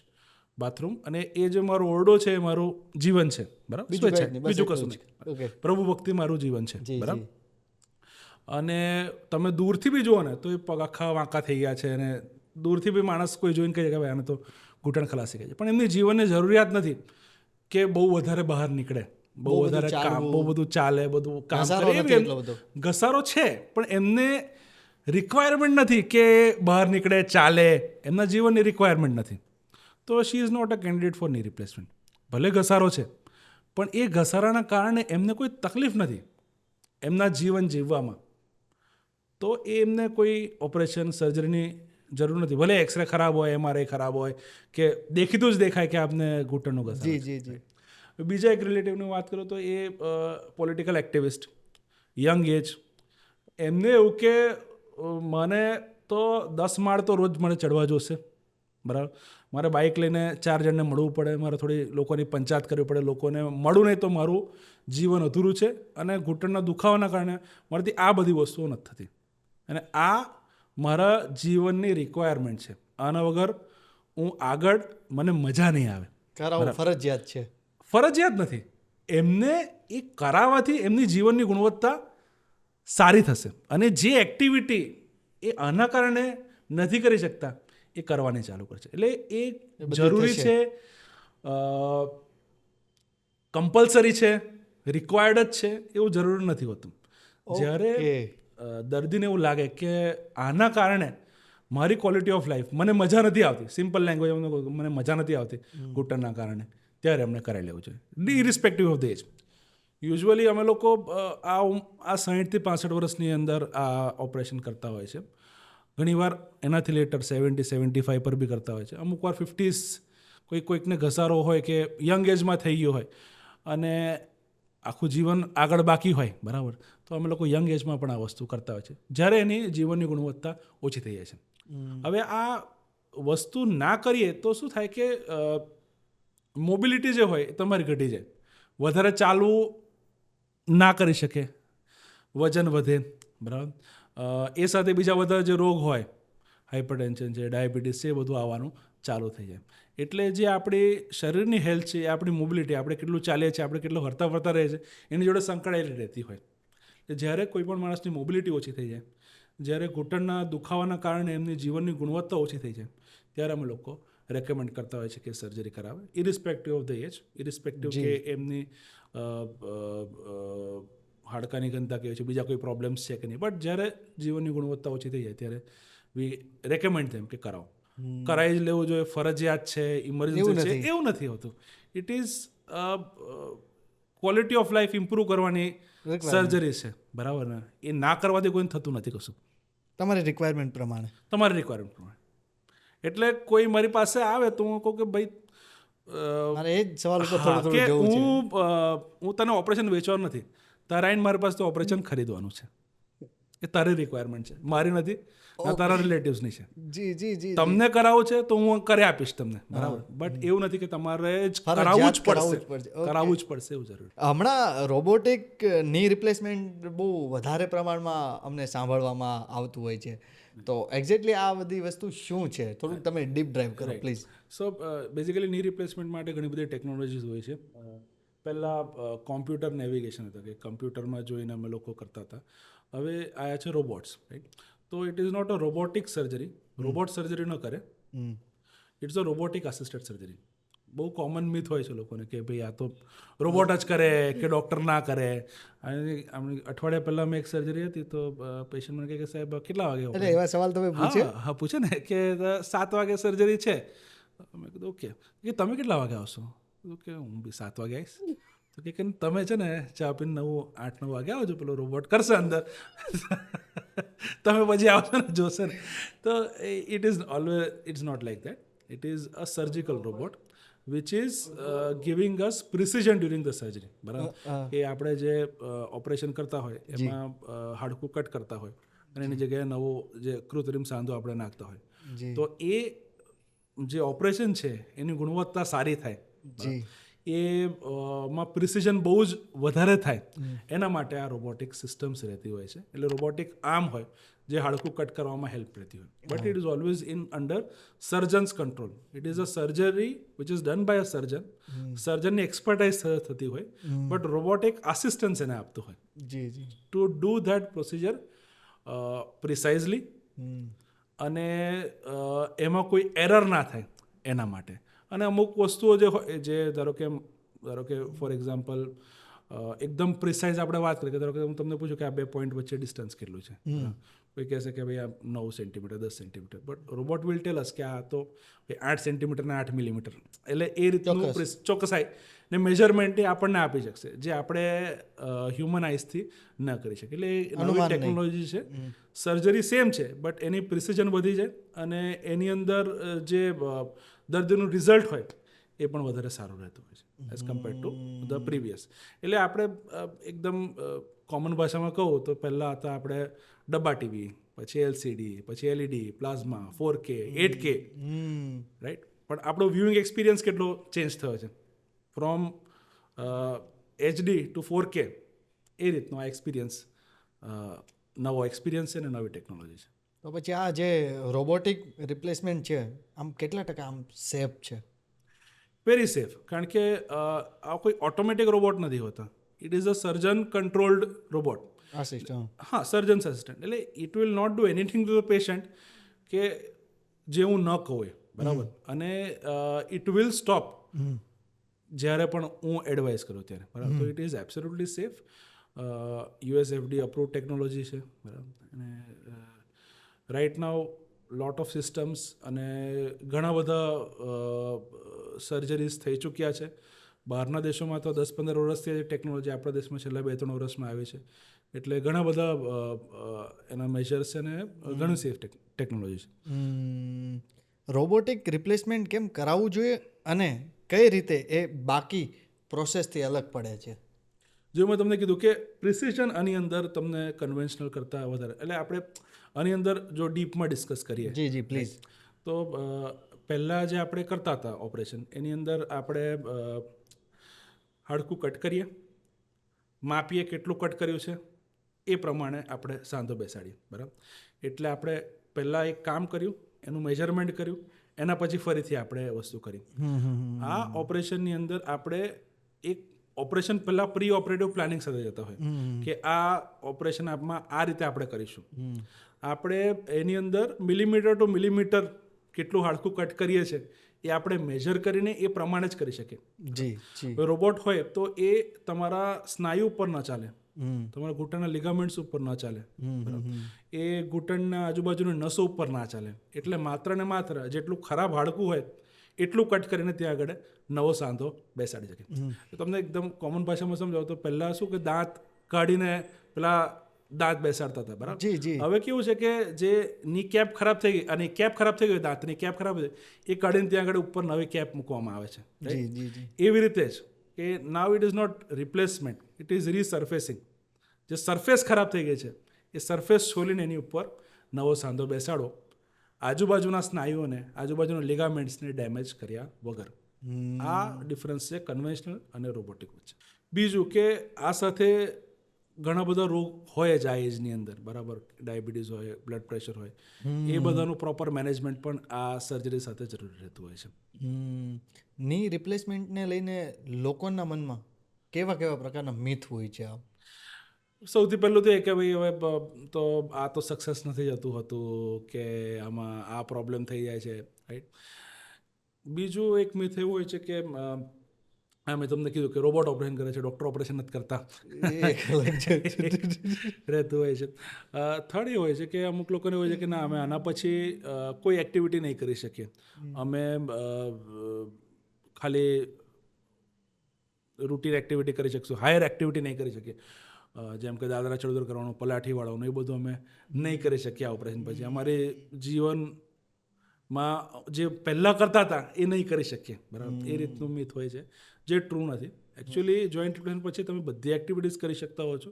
બાથરૂમ, અને એ જે મારો ઓરડો છે એ મારું જીવન છે, બરાબર, બીજું કશું નહીં, પ્રભુ ભક્તિ મારું જીવન છે, બરાબર. અને તમે દૂરથી બી જુઓ ને તો એ પગ આખા વાંકા થઈ ગયા છે, અને દૂરથી બી માણસ કોઈ જોઈને કહે કે ભાઈ આને તો ઘૂંટણ ખલાસી ગયા છે. પણ એમની જીવનની જરૂરિયાત નથી કે બહુ વધારે બહાર નીકળે, બહુ વધારે કામ, બહુ બધું ચાલે, બધું કામ કરે. ઘસારો છે પણ એમને રિક્વાયરમેન્ટ નથી કે બહાર નીકળે, ચાલે, એમના જીવનની રિક્વાયરમેન્ટ નથી. તો she is not a candidate for knee replacement. ભલે ઘસારો છે પણ એ ઘસારાના કારણે એમને કોઈ તકલીફ નથી એમના જીવન જીવવામાં, તો એ એમને કોઈ ઓપરેશન, સર્જરીની જરૂર નથી. ભલે એક્સરે ખરાબ હોય, MRI ખરાબ હોય, કે દેખીતું જ દેખાય કે આપને ઘૂંટણનો ઘસારો. બીજા એક રિલેટિવની વાત કરું તો એ પોલિટિકલ એક્ટિવિસ્ટ, યંગ એજ, એમને એવું કે મને તો 10 માળ તો રોજ મને ચડવા જોશે, બરાબર, મારે બાઇક લઈને 4 જણને મળવું પડે, મારે થોડી લોકોની પંચાયત કરવી પડે, લોકોને મળું નહીં તો મારું જીવન અધૂરું છે, અને ઘૂંટણના દુખાવાના કારણે મારાથી આ બધી વસ્તુઓ નથી થતી, અને આ મારા જીવનની રિક્વાયરમેન્ટ છે, આના વગર હું આગળ, મને મજા નહીં આવે. કરાવવું ફરજિયાત છે? ફરજિયાત નથી. એમને એ કરાવવાથી એમની જીવનની ગુણવત્તા સારી થશે, અને જે એક્ટિવિટી એ આના કારણે નથી કરી શકતા એ કરવાની ચાલુ કરશે. એટલે એ જરૂરી છે, કમ્પલસરી છે, રિક્વાયર્ડ જ છે એવું જરૂરી નથી હોતું. જ્યારે દર્દીને એવું લાગે કે આના કારણે મારી ક્વોલિટી ઓફ લાઈફ, મને મજા નથી આવતી, સિમ્પલ લેંગ્વેજ મને મજા નથી આવતી ઘૂંટણના કારણે, ત્યારે અમને કરાવી લેવું જોઈએ, irrespective of the age. Usually અમે લોકો આ 60 થી 65 વર્ષની અંદર આ ઓપરેશન કરતા હોય છે. ઘણીવાર એનાથી લેટર 70-75 પર બી કરતા હોય છે. અમુક વાર 50s, કોઈકને ઘસારો હોય કે યંગ એજમાં થઈ ગયો હોય અને આખું જીવન આગળ બાકી હોય, બરાબર, તો અમે લોકો યંગ એજમાં પણ આ વસ્તુ કરતા હોય છે, જ્યારે એની જીવનની ગુણવત્તા ઓછી થઈ જાય છે. હવે આ વસ્તુ ના કરીએ તો શું થાય કે મોબિલિટી જે હોય એ તમારી ઘટી જાય, વધારે ચાલવું ના કરી શકે, વજન વધે, બરાબર, એ સાથે બીજા બધા જે રોગ હોય, હાઇપરટેન્શન છે, ડાયાબિટીસ છે, એ બધું આવવાનું ચાલુ થઈ જાય. એટલે જે આપણી શરીરની હેલ્થ છે, એ આપણી મોબિલિટી, આપણે કેટલું ચાલીએ છીએ, આપણે કેટલું હરતા ફરતા રહે છે, એની જોડે સંકળાયેલી રહેતી હોય. જ્યારે કોઈ પણ માણસની મોબિલિટી ઓછી થઈ જાય, જ્યારે ઘૂંટણના દુખાવાના કારણે એમની જીવનની ગુણવત્તા ઓછી થઈ જાય, ત્યારે અમે લોકો રેકમેન્ડ કરતા હોય છે કે સર્જરી કરાવે, irrespective of the age, irrespective કે એમની હાડકાની ઘનતા કેવી છે, બીજા કોઈ પ્રોબ્લેમ્સ છે કે નહીં. બટ જ્યારે જીવનની ગુણવત્તા ઓછી થઈ જાય ત્યારે વી રેકમેન્ડ તેમ કે કરાવો, કરાવી જ લેવું જોઈએ, ફરજિયાત છે, ઇમરજન્સી છે, એવું નથી હોતું. It is quality of life improve કરવાની સર્જરી છે, બરાબર ને. એ ના કરવાથી કોઈને થતું નથી કશું, તમારી રિક્વાયરમેન્ટ પ્રમાણે. તમારી રિક્વાયરમેન્ટ પ્રમાણે. એટલે કોઈ મારી પાસે આવે તો હું કહું કે ભાઈ મારે એ જ સવાલ ઉપર થોડું જવું છે. હું તને ઓપરેશન વેચવાનું નથી, તારા આઈને મારી પાસે તો ઓપરેશન ખરીદવાનું છે, એ તારી રિક્વાયરમેન્ટ છે, મારી નથી, તારા રિલેટિવ્સની છે. તમને કરાવવું છે તો હું કરી આપીશ તમને, બરાબર, બટ એવું નથી કે તમારે જ કરાવવું જ પડશે એવું જરૂરી. હમણાં રોબોટિક ની રિપ્લેસમેન્ટ બહુ વધારે પ્રમાણમાં અમને સાંભળવામાં આવતું હોય છે, તો એક્ઝેક્ટલી આ બધી વસ્તુ શું છે, થોડુંક તમે ડીપ ડ્રાઈવ કરો પ્લીઝ. સો બેઝિકલી ની રિપ્લેસમેન્ટ માટે ઘણી બધી ટેકનોલોજીસ હોય છે. પહેલાં કોમ્પ્યુટર નેવિગેશન હતા, કે કમ્પ્યુટરમાં જોઈને અમે લોકો કરતા હતા. હવે આવ્યા છે રોબોટ્સ, રાઈટ. તો it is not a robotic surgery, robot surgery ન કરે, it's a robotic assisted surgery. બહુ કોમન મિથ હોય છે લોકોને કે ભાઈ આ તો રોબોટ જ કરે કે ડૉક્ટર ના કરે. અને અઠવાડિયા પહેલાં મેં એક સર્જરી હતી તો પેશન્ટ મને કહે કે સાહેબ કેટલા વાગે એટલે એવા સવાલ તમે પૂછે? હા પૂછે ને કે 7 વાગે સર્જરી છે. મેં કીધું ઓકે કે તમે કેટલા વાગે આવશો? કે હું બી 7 વાગે આવીશ. તો કે તમે છે ને ચા પીને 8-9 વાગે આવજો, પેલો રોબોટ કરશે અંદર તમે પછી આવશો ને જોશે ને. તો it's not like that. It is a surgical robot which is giving us precision during the surgery. બરાબર, કે આપણે જે ઓપરેશન કરતા હોય એમાં હાડકું કટ કરતા હોય અને એની જગ્યાએ નવો જે કૃત્રિમ સાંધો આપણે નાખતા હોય, તો એ જે ઓપરેશન છે એની ગુણવત્તા સારી થાય, એમાં પ્રિસિઝન બહુ જ વધારે થાય, એના માટે આ રોબોટિક સિસ્ટમ્સ રહેતી હોય છે. એટલે રોબોટિક આર્મ હોય જે હાડકું કટ કરવામાં હેલ્પ રહેતી હોય. But it is always in under surgeons control. It is a surgery which is done by a surgeon. સર્જનની એક્સપર્ટાઇઝ થતી હોય, બટ રોબોટિક આસિસ્ટન્સ એને આપતું હોય to do that procedure precisely, અને એમાં કોઈ એરર ના થાય એના માટે. અને અમુક વસ્તુઓ જે હોય, જે ધારો કે ફોર એક્ઝામ્પલ એકદમ પ્રિસાઇઝ આપણે વાત કરીએ કે ધારો કે હું તમને પૂછું કે આ 2 પોઈન્ટ વચ્ચે ડિસ્ટન્સ કેટલું છે, કોઈ કહેશે કે ભાઈ આ 9 centimetre 10 centimetre, but robot will tell us કે આ તો 8 સેન્ટીમીટર ને 8 મિલીમીટર. એટલે એ રીતનું ચોકસાઈ ને મેજરમેન્ટ એ આપણને આપી શકશે, જે આપણે હ્યુમન આઈસથી ન કરી શકીએ. એટલે નવી ટેકનોલોજી છે. સર્જરી સેમ છે, બટ એની પ્રિસિઝન વધી જાય અને એની અંદર જે દર્દીનું રિઝલ્ટ હોય એ પણ વધારે સારું રહેતું હોય છે as compare to the previous. એટલે આપણે એકદમ કોમન ભાષામાં કહું તો પહેલાં હતા આપણે ડબ્બા ટીવી, પછી LCD, પછી LED, plasma, 4K, 8K, right. પણ આપણો વ્યુઇંગ એક્સપિરિયન્સ કેટલો ચેન્જ થયો છે ફ્રોમ HD ટુ 4K. એ રીતનો આ એક્સપિરિયન્સ નવો એક્સપિરિયન્સ છે ને નવી ટેકનોલોજી છે. તો પછી આ જે રોબોટિક રિપ્લેસમેન્ટ છે આમ કેટલા ટકા આમ સેફ છે? વેરી સેફ, કારણ કે આ કોઈ ઓટોમેટિક રોબોટ નથી હોતા. It is a surgeon controlled robot. હા, સર્જન અસિસ્ટન્ટ. એટલે it will not do anything to the patient કે જે હું ન કહું, બરાબર. અને ઇટ વિલ સ્ટોપ જ્યારે પણ હું એડવાઇસ કરું ત્યારે, બરાબર. તો it is absolutely safe. USFD approve technology છે, બરાબર. અને right now lot of systems અને ઘણા બધા સર્જરીઝ થઈ ચૂક્યા છે. બહારના દેશોમાં તો 10-15 વર્ષથી ટેકનોલોજી આપણા દેશમાં છેલ્લા 2-3 વર્ષમાં આવી છે. એટલે ઘણા બધા એના મેજર્સ છે અને ઘણી સેફ ટેકનોલોજી છે. રોબોટિક રિપ્લેસમેન્ટ કેમ કરાવવું જોઈએ અને કઈ રીતે એ બાકી પ્રોસેસથી અલગ પડે છે? જો મેં તમને કીધું કે પ્રિસિઝન આની અંદર તમને કન્વેન્શનલ કરતાં વધારે, એટલે આપણે આની અંદર જો ડીપમાં ડિસ્કસ કરીએ, જી પ્લીઝ. તો પહેલાં જે આપણે કરતા હતા ઓપરેશન, એની અંદર આપણે હાડકું કટ કરીએ, માપીએ કેટલું કટ કર્યું છે, એ પ્રમાણે આપણે સાંધો બેસાડીએ, બરાબર. એટલે આપણે પહેલાં એક કામ કર્યું, એનું મેજરમેન્ટ કર્યું, એના પછી ફરીથી આપણે વસ્તુ કરી. આ ઓપરેશનની અંદર આપણે એક ઓપરેશન પહેલાં પ્રી ઓપરેટિવ પ્લાનિંગ સાથે જતા હોય કે આ ઓપરેશન આપમાં આ રીતે આપણે કરીશું. આપણે એની અંદર મિલીમીટર ટુ મિલીમીટર કેટલું હાડકું કટ કરીએ છીએ એ આપણે મેજર કરીને એ પ્રમાણે જ કરી શકીએ. રોબોટ હોય તો એ તમારા સ્નાયુ ઉપર ન ચાલે, તમારા ઘૂંટણના લિગામેન્ટ્સ ઉપર ન ચાલે, એ ઘૂંટણના આજુબાજુની નસો ઉપર ના ચાલે. એટલે માત્ર ને માત્ર જેટલું ખરાબ હાડકું હોય એટલું કટ કરીને ત્યાં આગળ નવો સાંધો બેસાડી શકે. તમને એકદમ કોમન ભાષામાં સમજાવો તો પહેલાં શું કે દાંત કાઢીને પેલા દાંત બેસાડતા હતા, બરાબર. હવે કેવું છે કે જે ની કેપ ખરાબ થઈ ગઈ અને કેપ ખરાબ થઈ ગઈ, દાંતની કેપ ખરાબ થઈ ગઈ, એ કાઢીને ત્યાં આગળ ઉપર નવી કેપ મૂકવામાં આવે છે. એવી રીતે જ કે now it is not replacement, it is resurfacing. જે સરફેસ ખરાબ થઈ ગઈ છે એ સરફેસ છોલીને એની ઉપર નવો સાંધો બેસાડો, આજુબાજુના સ્નાયુઓને, આજુબાજુના લિગામેન્ટ્સને ડેમેજ કર્યા વગર. આ ડિફરન્સ છે કન્વેન્શનલ અને રોબોટિક વચ્ચે. બીજું કે આ સાથે ઘણા બધા રોગ હોય જ આ એજની અંદર, બરાબર. ડાયાબિટીસ હોય, બ્લડ પ્રેશર હોય, એ બધાનું પ્રોપર મેનેજમેન્ટ પણ આ સર્જરી સાથે જરૂરી રહેતું હોય છે. ની રિપ્લેસમેન્ટને લઈને લોકોના મનમાં કેવા કેવા પ્રકારના મિથ હોય છે? સૌથી પહેલું તો એ કે ભાઈ હવે તો આ તો સક્સેસ નથી જતું હતું, કે આમાં આ પ્રોબ્લેમ થઈ જાય છે, રાઈટ. બીજું એક મિથ એવું હોય છે કે મેં તમને કીધું કે રોબોટ ઓપરેશન કરે છે, ડૉક્ટર ઓપરેશન નથી કરતા, એ એક અલગ છે. રહેતું હોય છે. થર્ડ એ હોય છે કે અમુક લોકોને હોય છે કે ના અમે આના પછી કોઈ એક્ટિવિટી નહીં કરી શકીએ, અમે ખાલી રૂટીન એક્ટિવિટી કરી શકશું, હાયર એક્ટિવિટી નહીં કરી શકીએ, જેમ કે દાદરા ચડોતર કરવાનું, પલાઠી વાળવાનું, એ બધું અમે નહીં કરી શકીએ આ ઓપરેશન પછી. અમારે જીવનમાં જે પહેલાં કરતા હતા એ નહીં કરી શકીએ, બરાબર, એ રીતનું મિથ હોય છે, જે ટ્રુ નથી. એકચ્યુઅલી જોઈન્ટ રિપ્લેસમેન્ટ પછી તમે બધી એક્ટિવિટીઝ કરી શકતા હો છો,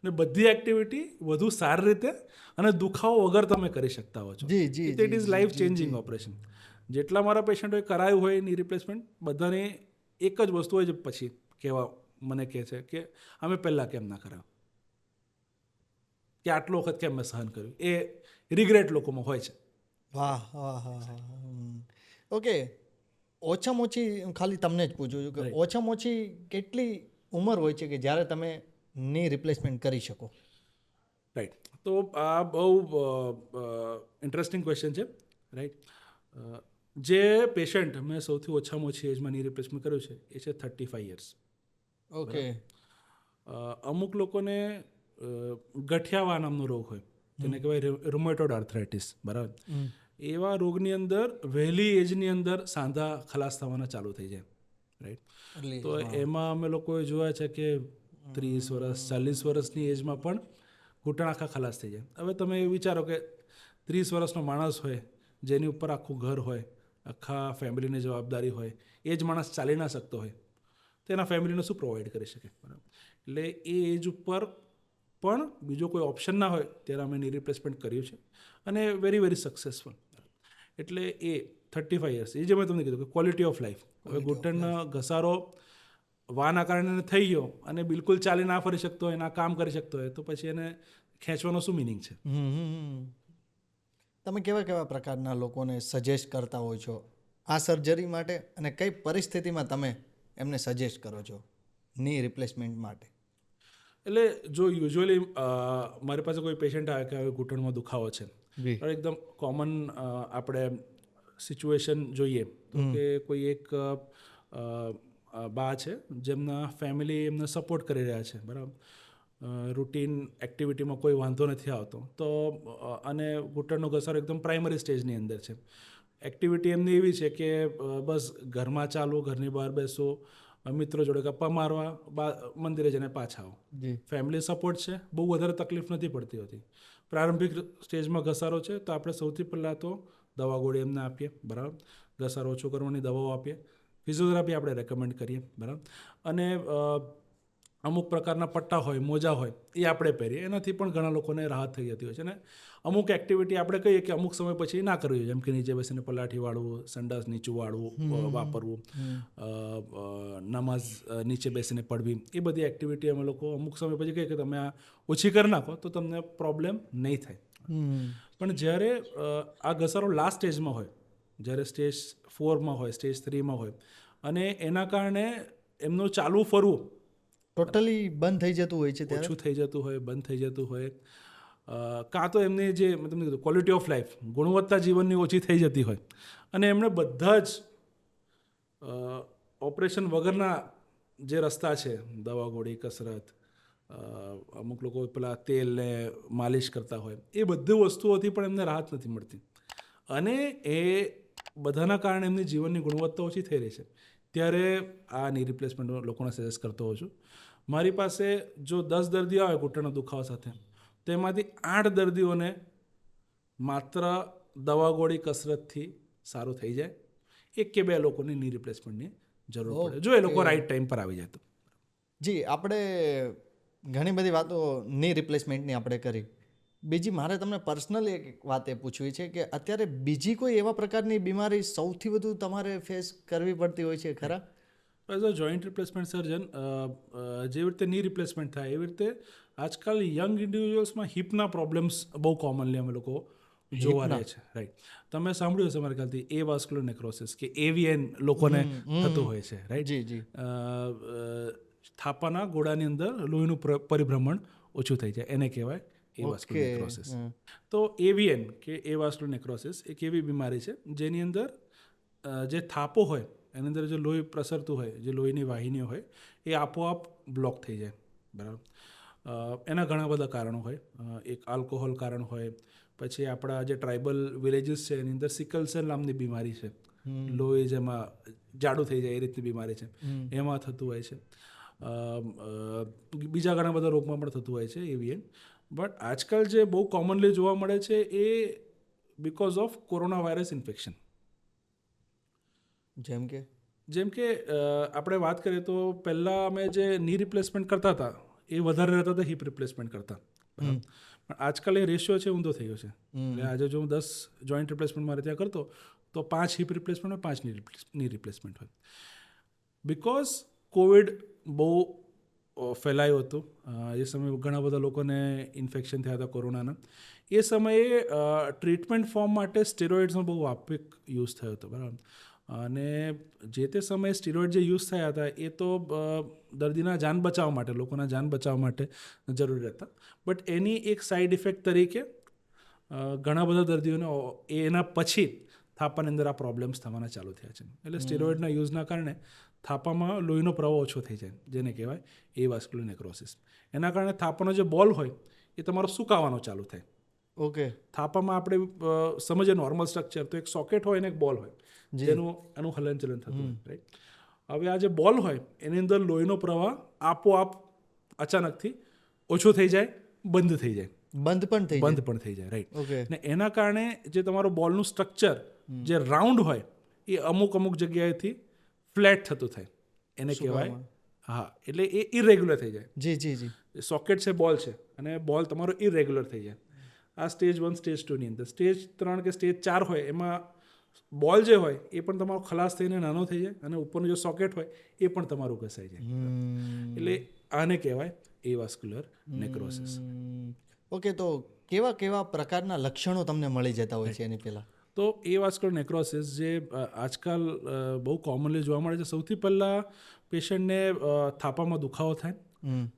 અને બધી એક્ટિવિટી વધુ સારી રીતે અને દુખાવો વગર તમે કરી શકતા હો છો. It is life changing operation. જેટલા મારા પેશન્ટોએ કરાયું હોય ની રિપ્લેસમેન્ટ, બધાને એક જ વસ્તુ હોય છે પછી કહેવા મને કહે છે કે અમે પહેલાં કેમ ના કરાવ્યું, કે આટલો વખત કેમ મેં સહન કર્યું, એ રિગ્રેટ લોકોમાં હોય છે. વાહ વાહ વાહ. ઓકે, ઓછામાં ઓછી ખાલી તમને જ પૂછું છું કે ઓછામાં ઓછી કેટલી ઉંમર હોય છે કે જ્યારે તમે ની રિપ્લેસમેન્ટ કરી શકો? રાઈટ, તો આ બહુ ઇન્ટરેસ્ટિંગ ક્વેશ્ચન છે. રાઈટ, જે પેશન્ટ મેં સૌથી ઓછામાં ઓછી એજમાં ની રિપ્લેસમેન્ટ કર્યું છે એ છે 35 યર્સ. ઓકે. અમુક લોકોને ગઠિયાવા નામનો રોગ હોય, જેને કહેવાય રૂમેટોઇડ આર્થરાઇટિસ, બરાબર, એવા રોગની અંદર વહેલી એજની અંદર સાંધા ખલાસ થવાના ચાલુ થઈ જાય. રાઈટ, તો એમાં અમે લોકોએ જોયા છે કે 30 વર્ષ 40 વર્ષની એજમાં પણ ઘૂંટણ આખા ખલાસ થઈ જાય. હવે તમે વિચારો કે 30 વર્ષનો માણસ હોય, જેની ઉપર આખું ઘર હોય, આખા ફેમિલીની જવાબદારી હોય, એ જ માણસ ચાલી ના શકતો હોય, તો એના ફેમિલીને શું પ્રોવાઈડ કરી શકે, બરાબર. એટલે એ એજ ઉપર પણ બીજો કોઈ ઓપ્શન ના હોય ત્યારે અમે ની રિપ્લેસમેન્ટ કર્યું છે, અને વેરી વેરી સક્સેસફુલ. એટલે એ 35 યર્સ, એ જે મેં તમને કીધું કે ક્વોલિટી ઓફ લાઈફ. હવે ઘૂંટણનો ઘસારો વાના કારણે થઈ ગયો અને બિલકુલ ચાલી ના ફરી શકતો હોય, ના કામ કરી શકતો હોય, તો પછી એને ખેંચવાનો શું મિનિંગ છે? તમે કેવા કેવા પ્રકારના લોકોને સજેસ્ટ કરતા હોય છો આ સર્જરી માટે, અને કઈ પરિસ્થિતિમાં તમે એમને સજેસ્ટ કરો છો ની રિપ્લેસમેન્ટ માટે? એટલે જો યુઝ્યુઅલી મારી પાસે કોઈ પેશન્ટ આવે કે હવે ઘૂંટણમાં દુખાવો છે, એકદમ કોમન આપણે સિચ્યુએશન જોઈએ તો કે કોઈ એક બા છે જેમના ફેમિલી એમને સપોર્ટ કરી રહ્યા છે, બરાબર, રૂટીન એક્ટિવિટીમાં કોઈ વાંધો નથી આવતો, તો અને ઘૂંટણનો ઘસારો એકદમ પ્રાઇમરી સ્ટેજની અંદર છે. એક્ટિવિટી એમની એવી છે કે બસ ઘરમાં ચાલો, ઘરની બહાર બેસો, મિત્રો જોડે ગપ્પા મારવા, મંદિરે જઈને પાછા આવો. ફેમિલી સપોર્ટ છે, બહુ વધારે તકલીફ નથી પડતી હોતી. પ્રારંભિક સ્ટેજમાં ઘસારો છે તો આપણે સૌથી પહેલાં તો દવા ગોળી એમને આપીએ, બરાબર, ઘસારો ઓછો કરવાની દવાઓ આપીએ, ફિઝિયોથેરાપી આપણે રેકમેન્ડ કરીએ, બરાબર, અને અમુક પ્રકારના પટ્ટા હોય, મોજા હોય, એ આપણે પહેરીએ. એનાથી પણ ઘણા લોકોને રાહત થઈ જતી હોય છે. અને અમુક એક્ટિવિટી આપણે કહીએ કે અમુક સમય પછી ના કરવી જોઈએ, જેમ કે નીચે બેસીને પલાઠી વાળવું, સંડાસ નીચું વાળવું વાપરવું, નમાઝ નીચે બેસીને પડવી, એ બધી એક્ટિવિટી અમે લોકો અમુક સમય પછી કહીએ કે તમે આ ઓછી કરી નાખો તો તમને પ્રોબ્લેમ નહીં થાય. પણ જ્યારે આ ઘસારો લાસ્ટ સ્ટેજમાં હોય, જ્યારે સ્ટેજ 4માં હોય, સ્ટેજ 3માં હોય, અને એના કારણે એમનું ચાલવું ફરવું ટોટલી બંધ થઈ જતું હોય છે, ઓછું થઈ જતું હોય, બંધ થઈ જતું હોય, કાં તો એમની જે મેં તમને કીધું ક્વોલિટી ઓફ લાઈફ, ગુણવત્તા જીવનની ઓછી થઈ જતી હોય, અને એમણે બધા જ ઓપરેશન વગરના જે રસ્તા છે, દવા ગોળી, કસરત, અમુક લોકો પેલા તેલને માલિશ કરતા હોય, એ બધી વસ્તુઓથી પણ એમને રાહત નથી મળતી, અને એ બધાના કારણે એમની જીવનની ગુણવત્તા ઓછી થઈ રહી છે. ત્યારે આ ની રિપ્લેસમેન્ટ લોકોને સજેસ્ટ કરતો હોઉં છું. મારી પાસે જો 10 દર્દીઓ આવે ઘૂંટણનો દુખાવા સાથે, તો એમાંથી 8 દર્દીઓને માત્ર દવા ગોળી કસરતથી સારું થઈ જાય. 1 કે 2 લોકોને ની રિપ્લેસમેન્ટની જરૂર પડે, જો એ લોકો રાઈટ ટાઈમ પર આવી જાય તો. જી, આપણે ઘણી બધી વાતો ની રિપ્લેસમેન્ટની આપણે કરી. બીજી મારે તમને પર્સનલી એક વાત એ પૂછવી છે કે અત્યારે બીજી કોઈ એવા પ્રકારની બીમારી સૌથી વધુ તમારે ફેસ કરવી પડતી હોય છે ખરા? એઝ અ જોઈન્ટ રિપ્લેસમેન્ટ સર્જન, જેવી રીતે ની રિપ્લેસમેન્ટ થાય એવી રીતે આજકાલ યંગ ઇન્ડિવિજ્યુઅલ્સમાં હિપના પ્રોબ્લેમ્સ બહુ કોમનલી અમે લોકો જોવા રહે છે. રાઈટ, તમે સાંભળ્યું હશે મારા ખ્યાલથી એ વાસ્ક્યુલર નેક્રોસિસ કે AVN લોકોને થતું હોય છે, રાઈટ. જી જી. થાપાના ગોળાની અંદર લોહીનું પરિભ્રમણ ઓછું થઈ જાય, એને કહેવાય એ વાસ્ક્યુલર નેક્રોસિસ. તો AVN કે એ વાસ્ક્યુલર નેક્રોસિસ એક એવી બીમારી છે જેની અંદર જે થાપો હોય એની અંદર જે લોહી પ્રસરતું હોય, જે લોહીની વાહિનીઓ હોય એ આપોઆપ બ્લોક થઈ જાય, બરાબર. એના ઘણા બધા કારણો હોય. એક આલ્કોહોલ કારણ હોય, પછી આપણા જે ટ્રાઇબલ વિલેજીસ છે એની અંદર સિકલ સેલ નામની બીમારી છે, લોહી જેમાં જાડું થઈ જાય એ રીતની બીમારી છે, એમાં થતું હોય છે. બીજા ઘણા બધા રોગમાં પણ થતું હોય છે એવીએન. બટ આજકાલ જે બહુ કોમનલી જોવા મળે છે એ because of corona virus infection. જેમ કે આપણે વાત કરીએ તો પહેલાં અમે જે ની રિપ્લેસમેન્ટ કરતા હતા એ વધારે રહેતા હતા હિપ રિપ્લેસમેન્ટ કરતાં, પણ આજકાલ એ રેશિયો છે ઊંધો થઈ ગયો છે. એટલે આજે જો હું 10 જોઈન્ટ રિપ્લેસમેન્ટ મારે ત્યાં કરતો તો 5 હિપ રિપ્લેસમેન્ટ હોય, 5 ની રિપ્લેસમેન્ટ હોય. બિકોઝ કોવિડ બહુ ફેલાયું હતું એ સમયે, ઘણા બધા લોકોને ઇન્ફેક્શન થયા હતા કોરોનાના. એ સમયે ટ્રીટમેન્ટ ફોર્મ માટે સ્ટેરોઇડ્સનો બહુ વ્યાપક યુઝ થયો હતો, બરાબર. અને જે તે સમયે સ્ટીરોઇડ જે યુઝ થયા હતા એ તો દર્દીના જાન બચાવવા માટે, લોકોના જાન બચાવવા માટે જરૂરી હતા. બટ એની એક સાઇડ ઇફેક્ટ તરીકે ઘણા બધા દર્દીઓને એના પછી થાપાની અંદર આ પ્રોબ્લેમ્સ થવાના ચાલુ થયા છે. એટલે સ્ટીરોઇડના યુઝના કારણે થાપામાં લોહીનો પ્રવાહ ઓછો થઈ જાય, જેને કહેવાય એવાસ્ક્યુલર નેક્રોસિસ. એના કારણે થાપાનો જે બોલ હોય એ તમારો સુકાવાનો ચાલુ થાય. ઓકે. થાપામાં આપણે સમજીએ નોર્મલ સ્ટ્રક્ચર તો એક સોકેટ હોય અને એક બોલ હોય જેનું એનું હલનચલન થતું હોય, રાઈટ. હવે આ જે બોલ હોય એની અંદર લોહીનો પ્રવાહ આપોઆપ અચાનકથી ઓછો થઈ જાય, બંધ થઈ જાય, બંધ પણ થઈ જાય, રાઈટ. ને એના કારણે જે તમારો બોલનું સ્ટ્રક્ચર જે રાઉન્ડ હોય એ અમુક જગ્યાએથી ફ્લેટ થતું થાય, એને કહેવાય. હા, એટલે એ ઇરેગ્યુલર થઈ જાય. જી. સોકેટ છે, બોલ છે, અને બોલ તમારો ઇરેગ્યુલર થઈ જાય. આ સ્ટેજ 1 સ્ટેજ 2 ની અંદર. સ્ટેજ 3 કે સ્ટેજ 4 હોય એમાં બોલ જે હોય એ પણ તમારો ખલાસ થઈને નાનો થઈ જાય અને ઉપરનું જે સોકેટ હોય એ પણ તમારું ઘસાઈ જાય. એટલે આને કહેવાય એવાસ્ક્યુલર નેક્રોસિસ. ઓકે. તો કેવા પ્રકારના લક્ષણો તમને મળી જતા હોય છે એની પહેલા? તો એવાસ્ક્યુલર નેક્રોસિસ જે આજકાલ બહુ કોમનલી જોવા મળે છે, સૌથી પહેલાં પેશન્ટને થાપામાં દુખાવો થાય,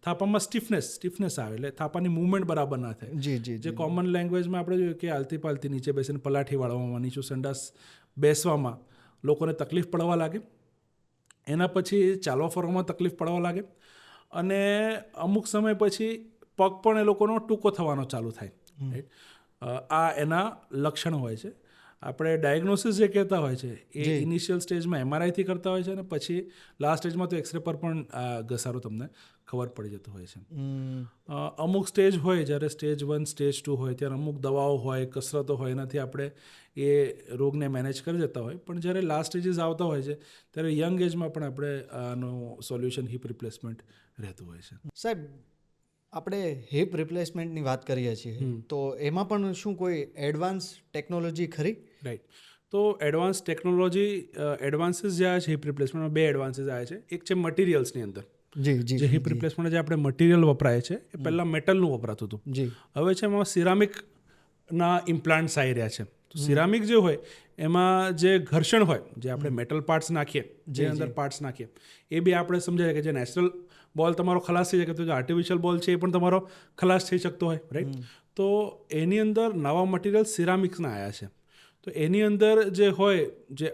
થાપામાં સ્ટીફનેસ આવે, એટલે થાપાની મૂવમેન્ટ બરાબર ના થાય. જે કોમન લેંગ્વેજમાં આપણે જોઈએ કે આલતી પાલતી નીચે બેસીને પલાઠી વાળવામાં, નીચું સંડાસ બેસવામાં લોકોને તકલીફ પડવા લાગે. એના પછી ચાલવા ફરવામાં તકલીફ પડવા લાગે અને અમુક સમય પછી પગ પણ એ લોકોનો ટૂંકો થવાનો ચાલુ થાય, રાઈટ. આ એના લક્ષણો હોય છે. આપણે ડાયગ્નોસિસ જે કહેતા હોય છે એ ઇનિશિયલ સ્ટેજમાં MRI થી કરતા હોય છે અને પછી લાસ્ટ સ્ટેજમાં તો એક્સરે પર પણ ઘસારો તમને ખબર પડી જતો હોય છે. અમુક સ્ટેજ હોય, જ્યારે સ્ટેજ 1 સ્ટેજ 2 હોય ત્યારે અમુક દવાઓ હોય, કસરતો હોય, એનાથી આપણે એ રોગને મેનેજ કરી જતા હોય. પણ જ્યારે લાસ્ટ સ્ટેજીસ આવતા હોય છે ત્યારે યંગ એજમાં પણ આપણે આનું સોલ્યુશન હિપ રિપ્લેસમેન્ટ રહેતું હોય છે. સાહેબ, આપણે હિપ રિપ્લેસમેન્ટની વાત કરીએ છીએ તો એમાં પણ શું કોઈ એડવાન્સ ટેકનોલોજી ખરી? રાઈટ. તો એડવાન્સ ટેકનોલોજી, એડવાન્સીસ જે આવે છે હિપ રિપ્લેસમેન્ટમાં, 2 એડવાન્સીસ આવે છે. એક છે મટીરિયલ્સની અંદર. જે હિપ રિપ્લેસમેન્ટ જે આપણે મટીરિયલ વપરાય છે એ પહેલાં મેટલનું વપરાતું હતું. હવે છે એમાં સિરામિકના ઇમ્પ્લાન્ટ્સ આવી રહ્યા છે. તો સિરામિક જે હોય એમાં જે ઘર્ષણ હોય, જે આપણે મેટલ પાર્ટ્સ નાખીએ, જે અંદર પાર્ટ્સ નાખીએ, એ બી આપણે સમજાય કે જે નેચરલ બોલ તમારો ખલાસ થઈ શકે તો જે આર્ટિફિશિયલ બોલ છે એ પણ તમારો ખલાસ થઈ શકતો હોય, રાઈટ. તો એની અંદર નવા મટીરિયલ સિરામિક્સના આવ્યા છે. તો એની અંદર જે હોય, જે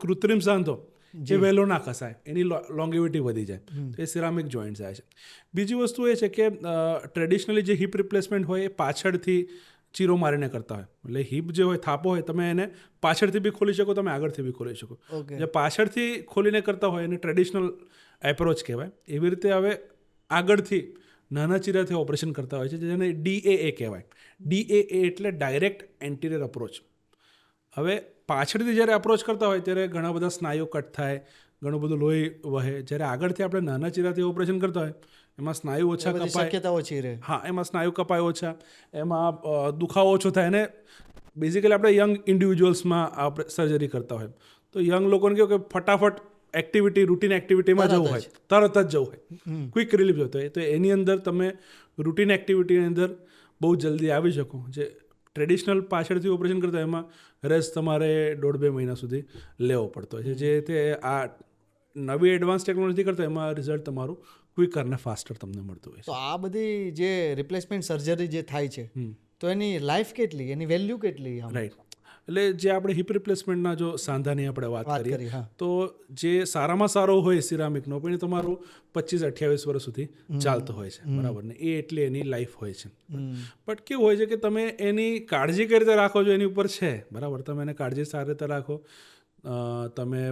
કૃત્રિમ સાંધો જે વહેલો ના ખસાય, એની લોંગેવિટી વધી જાય, તો એ સિરામિક જોઈન્ટ્સ આવે છે. બીજી વસ્તુ એ છે કે ટ્રેડિશનલી જે હિપ રિપ્લેસમેન્ટ હોય એ પાછળથી ચીરો મારીને કરતા હોય. એટલે હિપ જે હોય, થાપો હોય, તમે એને પાછળથી બી ખોલી શકો, તમે આગળથી બી ખોલી શકો. જે પાછળથી ખોલીને કરતા હોય એને ટ્રેડિશનલ એપ્રોચ કહેવાય. એવી રીતે હવે આગળથી નાના ચીરાથી ઓપરેશન કરતા હોય છે, જેને DAA કહેવાય. DAA એટલે ડાયરેક્ટ એન્ટિરિયર અપ્રોચ. હવે પાછળથી જ્યારે અપ્રોચ કરતા હોય ત્યારે ઘણા બધા સ્નાયુ કટ થાય, ઘણું બધું લોહી વહે. જ્યારે આગળથી આપણે નાના ચીરાથી ઓપરેશન કરતા હોય એમાં સ્નાયુ ઓછા કપાય, શક્યતા ઓછી રહે. હા, એમાં સ્નાયુ કપાય ઓછા, એમાં દુખાવો ઓછો થાય. અને બેઝિકલી આપણે યંગ ઇન્ડિવિજ્યુઅલ્સમાં આપણે સર્જરી કરતા હોય તો યંગ લોકોને કહ્યું કે ફટાફટ એક્ટિવિટી, રૂટીન એક્ટિવિટીમાં જવું હોય, તરત જ જવું હોય, ક્વિક રિલીફ જોતો હોય, તો એની અંદર તમે રૂટીન એક્ટિવિટીની અંદર બહુ જલ્દી આવી શકો. જે ટ્રેડિશનલ પાછળથી ઓપરેશન કરતા એમાં રેસ્ટ તમારે 1.5-2 મહિના સુધી લેવો પડતો હોય છે. જે તે આ નવી એડવાન્સ ટેકનોલોજી કરતા એમાં રિઝલ્ટ તમારું ક્વિકર ને ફાસ્ટર તમને મળતું હોય છે. તો આ બધી જે રિપ્લેસમેન્ટ સર્જરી જે થાય છે તો એની લાઈફ કેટલી, એની વેલ્યુ કેટલી? રાઈટ. એટલે જે આપણે હિપ રિપ્લેસમેન્ટના જો સાંધાની આપણે વાત વાત કરીએ કરી હા તો જે સારામાં સારો હોય સિરામિકનો પણ એ તમારું 25-28 વર્ષ સુધી ચાલતો હોય છે બરાબર ને, એ એટલી એની લાઈફ હોય છે. બટ કેવું હોય છે કે તમે એની કાળજી કઈ રીતે રાખો છો એની ઉપર છે બરાબર. તમે એને કાળજી સારી રીતે રાખો, તમે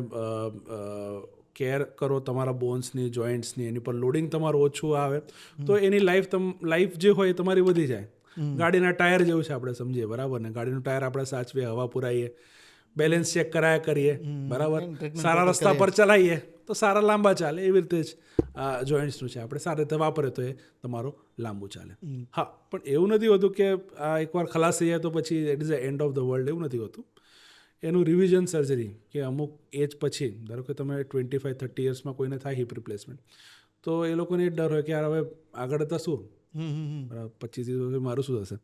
કેર કરો તમારા બોન્સની, જોઈન્ટ્સની, એની પર લોડિંગ તમારું ઓછું આવે તો એની લાઈફ જે હોય એ તમારી વધી જાય. ગાડીના ટાયર જેવું છે આપણે સમજીએ બરાબર ને, ગાડીનું ટાયર આપણે સાચવીએ, હવા પુરાઈએ, બેલેન્સ ચેક કરાયા કરીએ બરાબર, સારા રસ્તા પર ચલાવીએ તો સારા લાંબા ચાલે. એવી રીતે જ આ જોઈન્ટ્સનું છે, આપણે સારી રીતે વાપરે તો એ તમારો લાંબુ ચાલે. હા, પણ એવું નથી હોતું કે આ એકવાર ખલાસ થઈ જાય તો પછી it is the end of the world, એવું નથી હોતું. એનું રિવિઝન સર્જરી કે અમુક એજ પછી, ધારો કે તમે 25-30 યર્સમાં કોઈને થાય હિપ રિપ્લેસમેન્ટ, તો એ લોકોને એ ડર હોય કે યાર હવે આગળ હતા શું 25 વર્ષ મારું શું થશે.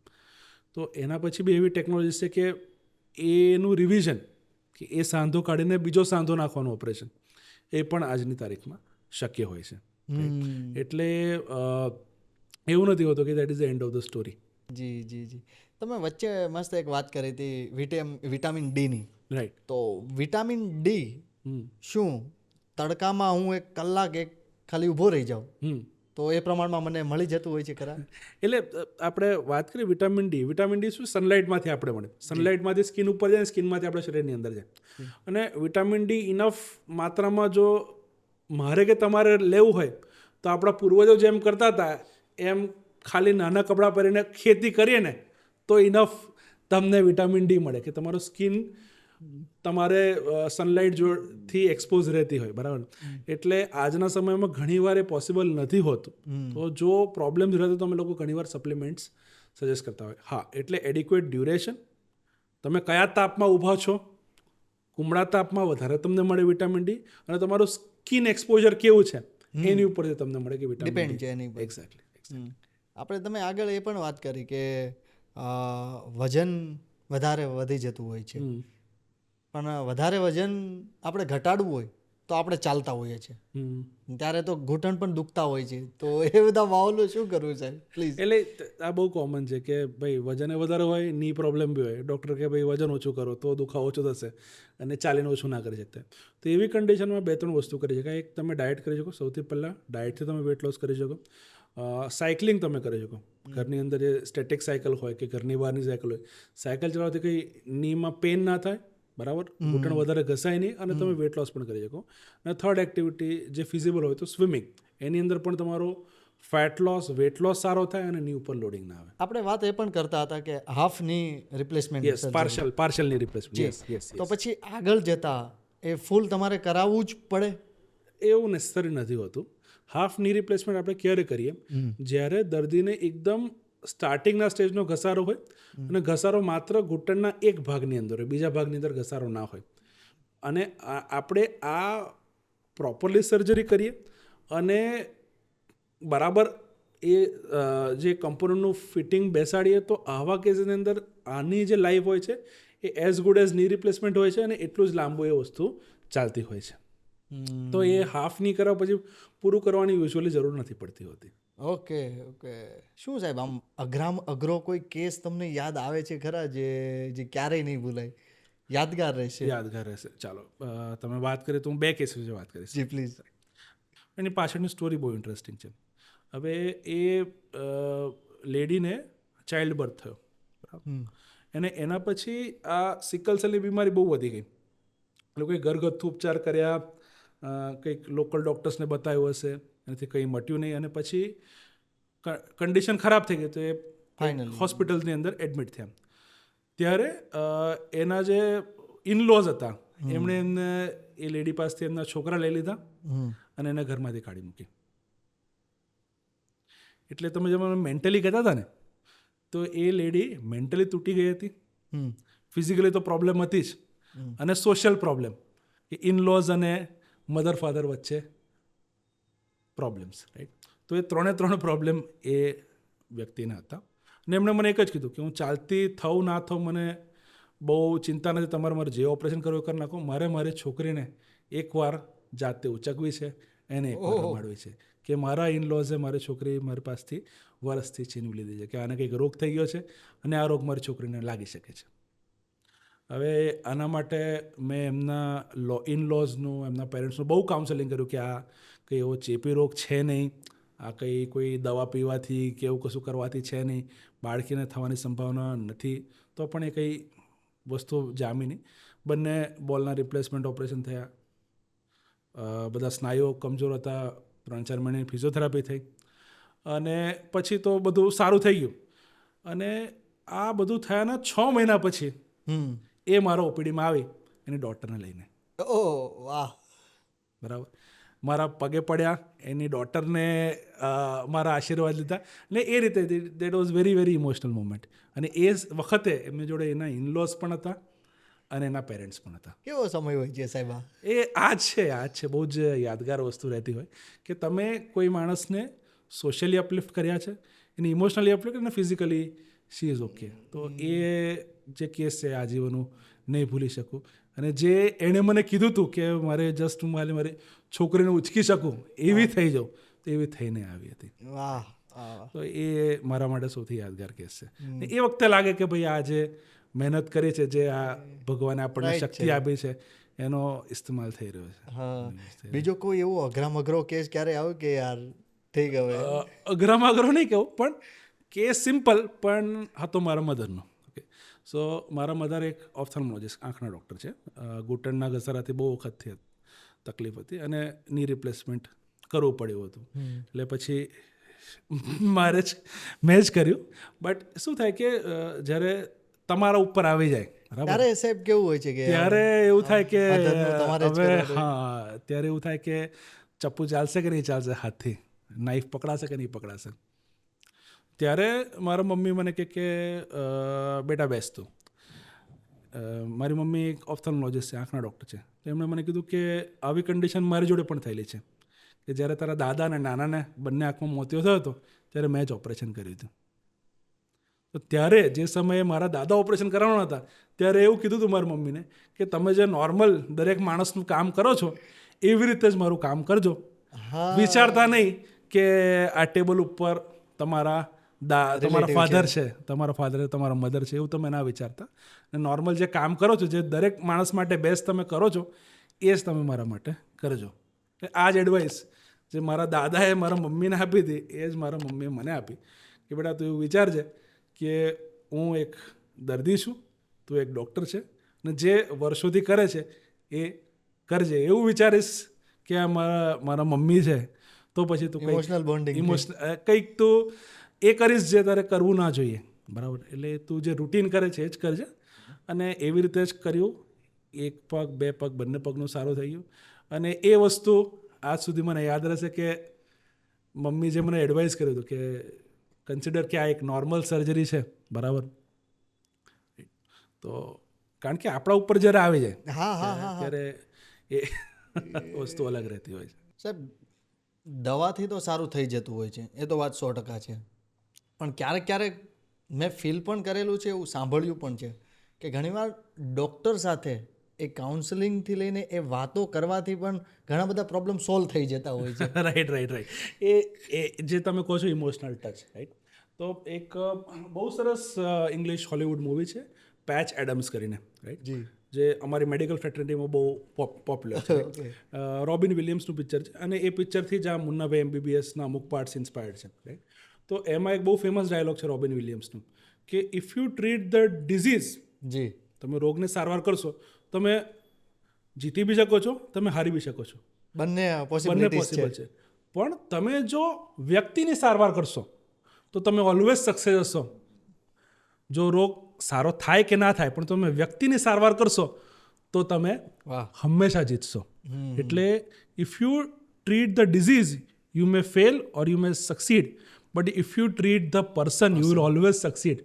તો એના પછી બી એવી ટેકનોલોજી છે કે એનું રિવિઝન, કે એ સાંધો કાઢીને બીજો સાંધો નાખવાનું ઓપરેશન, એ પણ આજની તારીખમાં શક્ય હોય છે. એટલે એવું નથી હોતું કે that is the end of the story. જી જી જી. તમે વચ્ચે મસ્ત એક વાત કરી હતી વિટામિન ડીની. રાઈટ. તો વિટામિન ડી શું તડકામાં હું 1 કલાક ખાલી ઊભો રહી જાઉં તો એ પ્રમાણમાં મને મળી જતું હોય છે ખરા? એટલે આપણે વાત કરીએ વિટામિન ડી શું સનલાઇટમાંથી આપણે મળે, સનલાઇટમાંથી સ્કિન ઉપર જાય, સ્કિનમાંથી આપણા શરીરની અંદર જાય. અને વિટામિન ડી ઇનફ માત્રામાં જો મારે કે તમારે લેવું હોય તો આપણા પૂર્વજો જેમ કરતા હતા એમ ખાલી નાના કપડાં પહેરીને ખેતી કરીએ ને તો ઇનફ તમને વિટામિન ડી મળે, કે તમારો સ્કિન તમારે સનલાઇટ થી એક્સપોઝ રહેતી હોય બરાબર. એટલે આજના સમયમાં ઘણીવાર એ પોસિબલ નથી હોતું. તો જો પ્રોબ્લેમ્સ રહે તો તમે લોકો ઘણીવાર સપ્લિમેન્ટ્સ સજેસ્ટ કરતા હોય. હા, એટલે એડિક્વેટ ડ્યુરેશન, તમે કયા તાપમાં ઊભા છો, કુમળા તાપમાં વધારે તમને મળે વિટામિન ડી, અને તમારું સ્કિન એક્સપોઝર કેવું છે એની ઉપરથી તમને મળે કે વિટામિન ડિપેન્ડ છે એની પર. એક્ઝેક્ટલી. આપણે તમે આગળ એ પણ વાત કરી કે વજન વધારે વધી જતું હોય છે, પણ વધારે વજન આપણે ઘટાડવું હોય તો આપણે ચાલતા હોઈએ છીએ, ત્યારે તો ઘૂંટણ પણ દુખતા હોય છે. તો એ બધા માહોલો શું કરવું સાહેબ પ્લીઝ? એટલે આ બહુ કોમન છે કે ભાઈ વજન વધારે હોય, ની પ્રોબ્લેમ બી હોય, ડૉક્ટર કે ભાઈ વજન ઓછું કરો તો દુખાવો ઓછો થશે અને ચાલીને ઓછું ના કરી શકતા. તો એવી કન્ડિશનમાં 2-3 વસ્તુ કરી શકાય. એક, તમે ડાયટ કરી શકો. સૌથી પહેલાં ડાયટથી તમે વેટ લોસ કરી શકો. સાયકલિંગ તમે કરી શકો. ઘરની અંદર જે સ્ટેટિક સાયકલ હોય કે ઘરની બહારની સાયકલ હોય, સાયકલ ચલાવવાથી કંઈ નીમાં પેન ના થાય બરાબર, ઘૂંટણ વધારે ઘસાય નહીં, અને તમે વેટ લોસ પણ કરી શકો. અને થર્ડ એક્ટિવિટી જે ફિઝિબલ હોય તો સ્વિમિંગ, એની અંદર પણ તમારો ફેટ લોસ, વેટ લોસ સારો થાય અને ની ઉપર લોડિંગ ના આવે. આપણે વાત એ પણ કરતા હતા કે હાફ ની રિપ્લેસમેન્ટ, યસ, પાર્શિયલ ની રિપ્લેસમેન્ટ. Yes yes. તો પછી આગળ જતા એ ફૂલ તમારે કરાવવું જ પડે? એવું નેસેસરી નથી હોતું. હાફ ની રિપ્લેસમેન્ટ આપણે ક્યારે કરીએ? જ્યારે દર્દીને એકદમ સ્ટાર્ટિંગના સ્ટેજનો ઘસારો હોય અને ઘસારો માત્ર ઘૂંટણના એક ભાગની અંદર હોય, બીજા ભાગની અંદર ઘસારો ના હોય, અને આપણે આ પ્રોપરલી સર્જરી કરીએ અને બરાબર એ જે કમ્પોનન્ટનું ફિટિંગ બેસાડીએ તો આવા કેસની અંદર આની જે લાઈફ હોય છે એ એઝ ગુડ એઝ ની રિપ્લેસમેન્ટ હોય છે, અને એટલું જ લાંબુ એ વસ્તુ ચાલતી હોય છે. તો એ હાફ ની કરવા પછી પૂરું કરવાની યુઝ્યુઅલી જરૂર નથી પડતી હોતી. Okay okay. શું સાહેબ આમ અઘરો કોઈ કેસ તમને યાદ આવે છે ખરા જે ક્યારેય નહીં ભૂલાય, યાદગાર રહેશે? યાદગાર રહેશે. ચાલો તમે વાત કરીએ તો હું 2 કેસ વિશે વાત કરીશ. જી પ્લીઝ. એની પાછળની સ્ટોરી બહુ ઇન્ટરેસ્ટિંગ છે. હવે એ લેડીને ચાઇલ્ડ બર્થ થયો અને એના પછી આ સિકલ સેલની બીમારી બહુ વધી ગઈ. લોકોએ ઘરગથ્થુ ઉપચાર કર્યા, કંઈક લોકલ ડૉક્ટર્સને બતાવ્યું હશે, એનાથી કંઈ મટ્યું નહીં, અને પછી કન્ડિશન ખરાબ થઈ ગઈ તો એ હોસ્પિટલની અંદર એડમિટ થયા. ત્યારે એના જે ઇનલોઝ હતા એમણે એમને એ લેડી પાસેથી એમના છોકરા લઈ લીધા અને એને ઘરમાંથી કાઢી મૂકી. એટલે તમે જે મને મેન્ટલી કહેતા હતા ને, તો એ લેડી મેન્ટલી તૂટી ગઈ હતી, ફિઝિકલી તો પ્રોબ્લેમ હતી જ, અને સોશિયલ પ્રોબ્લેમ કે ઇનલોઝ અને મધર ફાધર વચ્ચે પ્રોબ્લેમ્સ, રાઈટ. તો એ 3 પ્રોબ્લેમ એ વ્યક્તિના હતા. અને એમણે મને એક જ કીધું કે હું ચાલતી થવું ના થવું મને બહુ ચિંતા નથી, તમારે મારે જે ઓપરેશન કરવું કરી નાખો, મારી છોકરીને એકવાર જાતે ઉચકવી છે, એને એકવાર રમાડવી છે, કે મારા ઇનલોઝે મારી છોકરી મારી પાસેથી વર્ષથી છીનવી લીધી છે, કે આને કંઈક રોગ થઈ ગયો છે અને આ રોગ મારી છોકરીને લાગી શકે છે. હવે આના માટે મેં એમના ઇનલોઝનું એમના પેરેન્ટ્સનું બહુ કાઉન્સેલિંગ કર્યું કે આ કંઈ એવો ચેપી રોગ છે નહીં, આ કંઈ કોઈ દવા પીવાથી કે એવું કશું કરવાથી છે નહીં, બાળકીને થવાની સંભાવના નથી, તો પણ એ કંઈ વસ્તુ જામી નહીં. બંને બોલના રિપ્લેસમેન્ટ ઓપરેશન થયા, બધા સ્નાયુઓ કમજોર હતા, 3-4 મહિનાની ફિઝિયોથેરાપી થઈ અને પછી તો બધું સારું થઈ ગયું. અને આ બધું થયાના 6 મહિના પછી એ મારો ઓપીડીમાં આવી એની ડોટરને લઈને. ઓ વાહ, બરાબર. મારા પગે પડ્યા, એની ડોટરને મારા આશીર્વાદ લીધા ને એ રીતે that was very very emotional moment. અને એ વખતે એમની જોડે એના ઇનલોઝ પણ હતા અને એના પેરેન્ટ્સ પણ હતા. કેવો સમય હોય છે સાહેબ? એ આજ છે બહુ જ યાદગાર વસ્તુ રહેતી હોય કે તમે કોઈ માણસને સોશિયલી અપલિફ્ટ કર્યા છે, એને ઇમોશનલી અપલિફ્ટ અને ફિઝિકલી શી ઇઝ ઓકે. તો એ જે કેસ છે આજીવન હું નહીં ભૂલી શકું. અને જે એણે મને કીધું હતું કે મારે જસ્ટ હું મારી છોકરીને ઉચકી શકું એવી થઈ જાઉં, તો એવી થઈને આવી હતી. વાહ. તો એ મારા માટે સૌથી યાદગાર કેસ છે. એ વખતે લાગે કે ભાઈ આ જે મહેનત કરી છે, જે આ ભગવાને આપણને શક્તિ આપી છે, એનો ઇસ્તેમાલ થઈ રહ્યો છે. હા. બીજો કોઈ એવો અઘરો કેસ ક્યારે આવ્યો કે યાર થઈ ગયો? અઘરો નહીં કહું, પણ કેસ સિમ્પલ પણ હતો મારા મધરનો. ઓકે, સો મારા મધર એક ઓપ્થેલ્મોલોજિસ્ટ, આંખના ડૉક્ટર છે. ઘૂંટણના ઘસારાથી બહુ વખતથી તકલીફ હતી અને ની રિપ્લેસમેન્ટ કરવું પડ્યું હતું. એટલે પછી મેં જ કર્યું. બટ શું થાય કે જ્યારે તમારા ઉપર આવી જાય, ત્યારે સાહેબ કેવું હોય છે કે ત્યારે એવું થાય કે હવે હા, ત્યારે એવું થાય કે ચપ્પુ ચાલશે કે નહીં ચાલશે હાથથી, નાઈફ પકડાશે કે નહીં પકડાશે. ત્યારે મારા મમ્મી મને કે બેટા બેસતું. મારી મમ્મી એક ઓપ્થેલ્મોલોજિસ્ટ છે, આંખના ડૉક્ટર છે. તો એમણે મને કીધું કે આવી કન્ડિશન મારી જોડે પણ થયેલી છે કે જ્યારે તારા દાદા અને નાનાને બંને આંખમાં મોતિયો થયો હતો ત્યારે મેં જ ઓપરેશન કર્યું હતું. તો ત્યારે જે સમયે મારા દાદા ઓપરેશન કરાવવાના હતા ત્યારે એવું કીધું હતું મારી મમ્મીને કે તમે જે નોર્મલ દરેક માણસનું કામ કરો છો એવી રીતે જ મારું કામ કરજો. વિચારતા નહીં કે આ ટેબલ ઉપર તમારા ફાધર છે, તમારા મધર છે, એવું તમે ના વિચારતા. અને નોર્મલ જે કામ કરો છો, જે દરેક માણસ માટે બેસ્ટ તમે કરો છો, એ જ તમે મારા માટે કરજો. આ જ એડવાઇસ જે મારા દાદાએ મારા મમ્મીને આપી હતી એ જ મારા મમ્મીએ મને આપી કે બેટા તું એવું વિચારજે કે હું એક દર્દી છું, તું એક ડૉક્ટર છે, અને જે વર્ષોથી કરે છે એ કરજે. એવું વિચારીશ કે આ મારા મમ્મી છે તો પછી તું ઇમોશનલ બોન્ડિંગ, કંઈક તું એ કરીશ જે તારે કરવું ના જોઈએ. બરાબર. એટલે તું જે રૂટીન કરે છે એ જ કરજે. અને એવી રીતે જ કર્યું. 1 પગ 2 પગ બંને પગનું સારું થઈ ગયું. અને એ વસ્તુ આજ સુધી મને યાદ રહેશે કે મમ્મી જે મને એડવાઇસ કર્યું હતું કે કન્સિડર કે આ એક નોર્મલ સર્જરી છે. બરાબર. તો કારણ કે આપણા ઉપર જ્યારે આવી જાય ત્યારે એ વસ્તુ અલગ રહેતી હોય છે. સાહેબ, દવાથી તો સારું થઈ જતું હોય છે, એ તો વાત 100% છે. પણ ક્યારેક મેં ફીલ પણ કરેલું છે, એવું સાંભળ્યું પણ છે કે ઘણીવાર ડૉક્ટર સાથે એ કાઉન્સેલિંગથી લઈને એ વાતો કરવાથી પણ ઘણા બધા પ્રોબ્લેમ સોલ્વ થઈ જતા હોય છે. રાઈટ. એ જે તમે કહો છો ઇમોશનલ ટચ, રાઈટ. તો એક બહુ સરસ ઇંગ્લિશ હોલિવૂડ મૂવી છે, પેચ એડમ્સ કરીને, રાઈટ, જે અમારી મેડિકલ ફ્રેટર્નિટીમાં બહુ પોપ્યુલર છે. રોબિન વિલિયમ્સનું પિક્ચર છે અને એ પિક્ચરથી જ આ મુન્નાભાઈ MBBSના અમુક પાર્ટ્સ ઇન્સ્પાયર્ડ છે, રાઈટ. તો એમાં એક બહુ ફેમસ ડાયલોગ છે રોબિન વિલિયમ્સનું કે if you treat the disease, તમે રોગને સારવાર કરશો, તમે જીતી બી શકો છો, તમે હારી બી શકો છો, બંને પોસિબલ છે. પણ તમે જો વ્યક્તિની સારવાર કરશો તો તમે ઓલવેઝ સક્સેસ હશો. જો રોગ સારો થાય કે ના થાય, પણ તમે વ્યક્તિની સારવાર કરશો તો તમે હંમેશા જીતશો. એટલે if you treat the disease you may fail or you may succeed, but if you treat the person you will always succeed,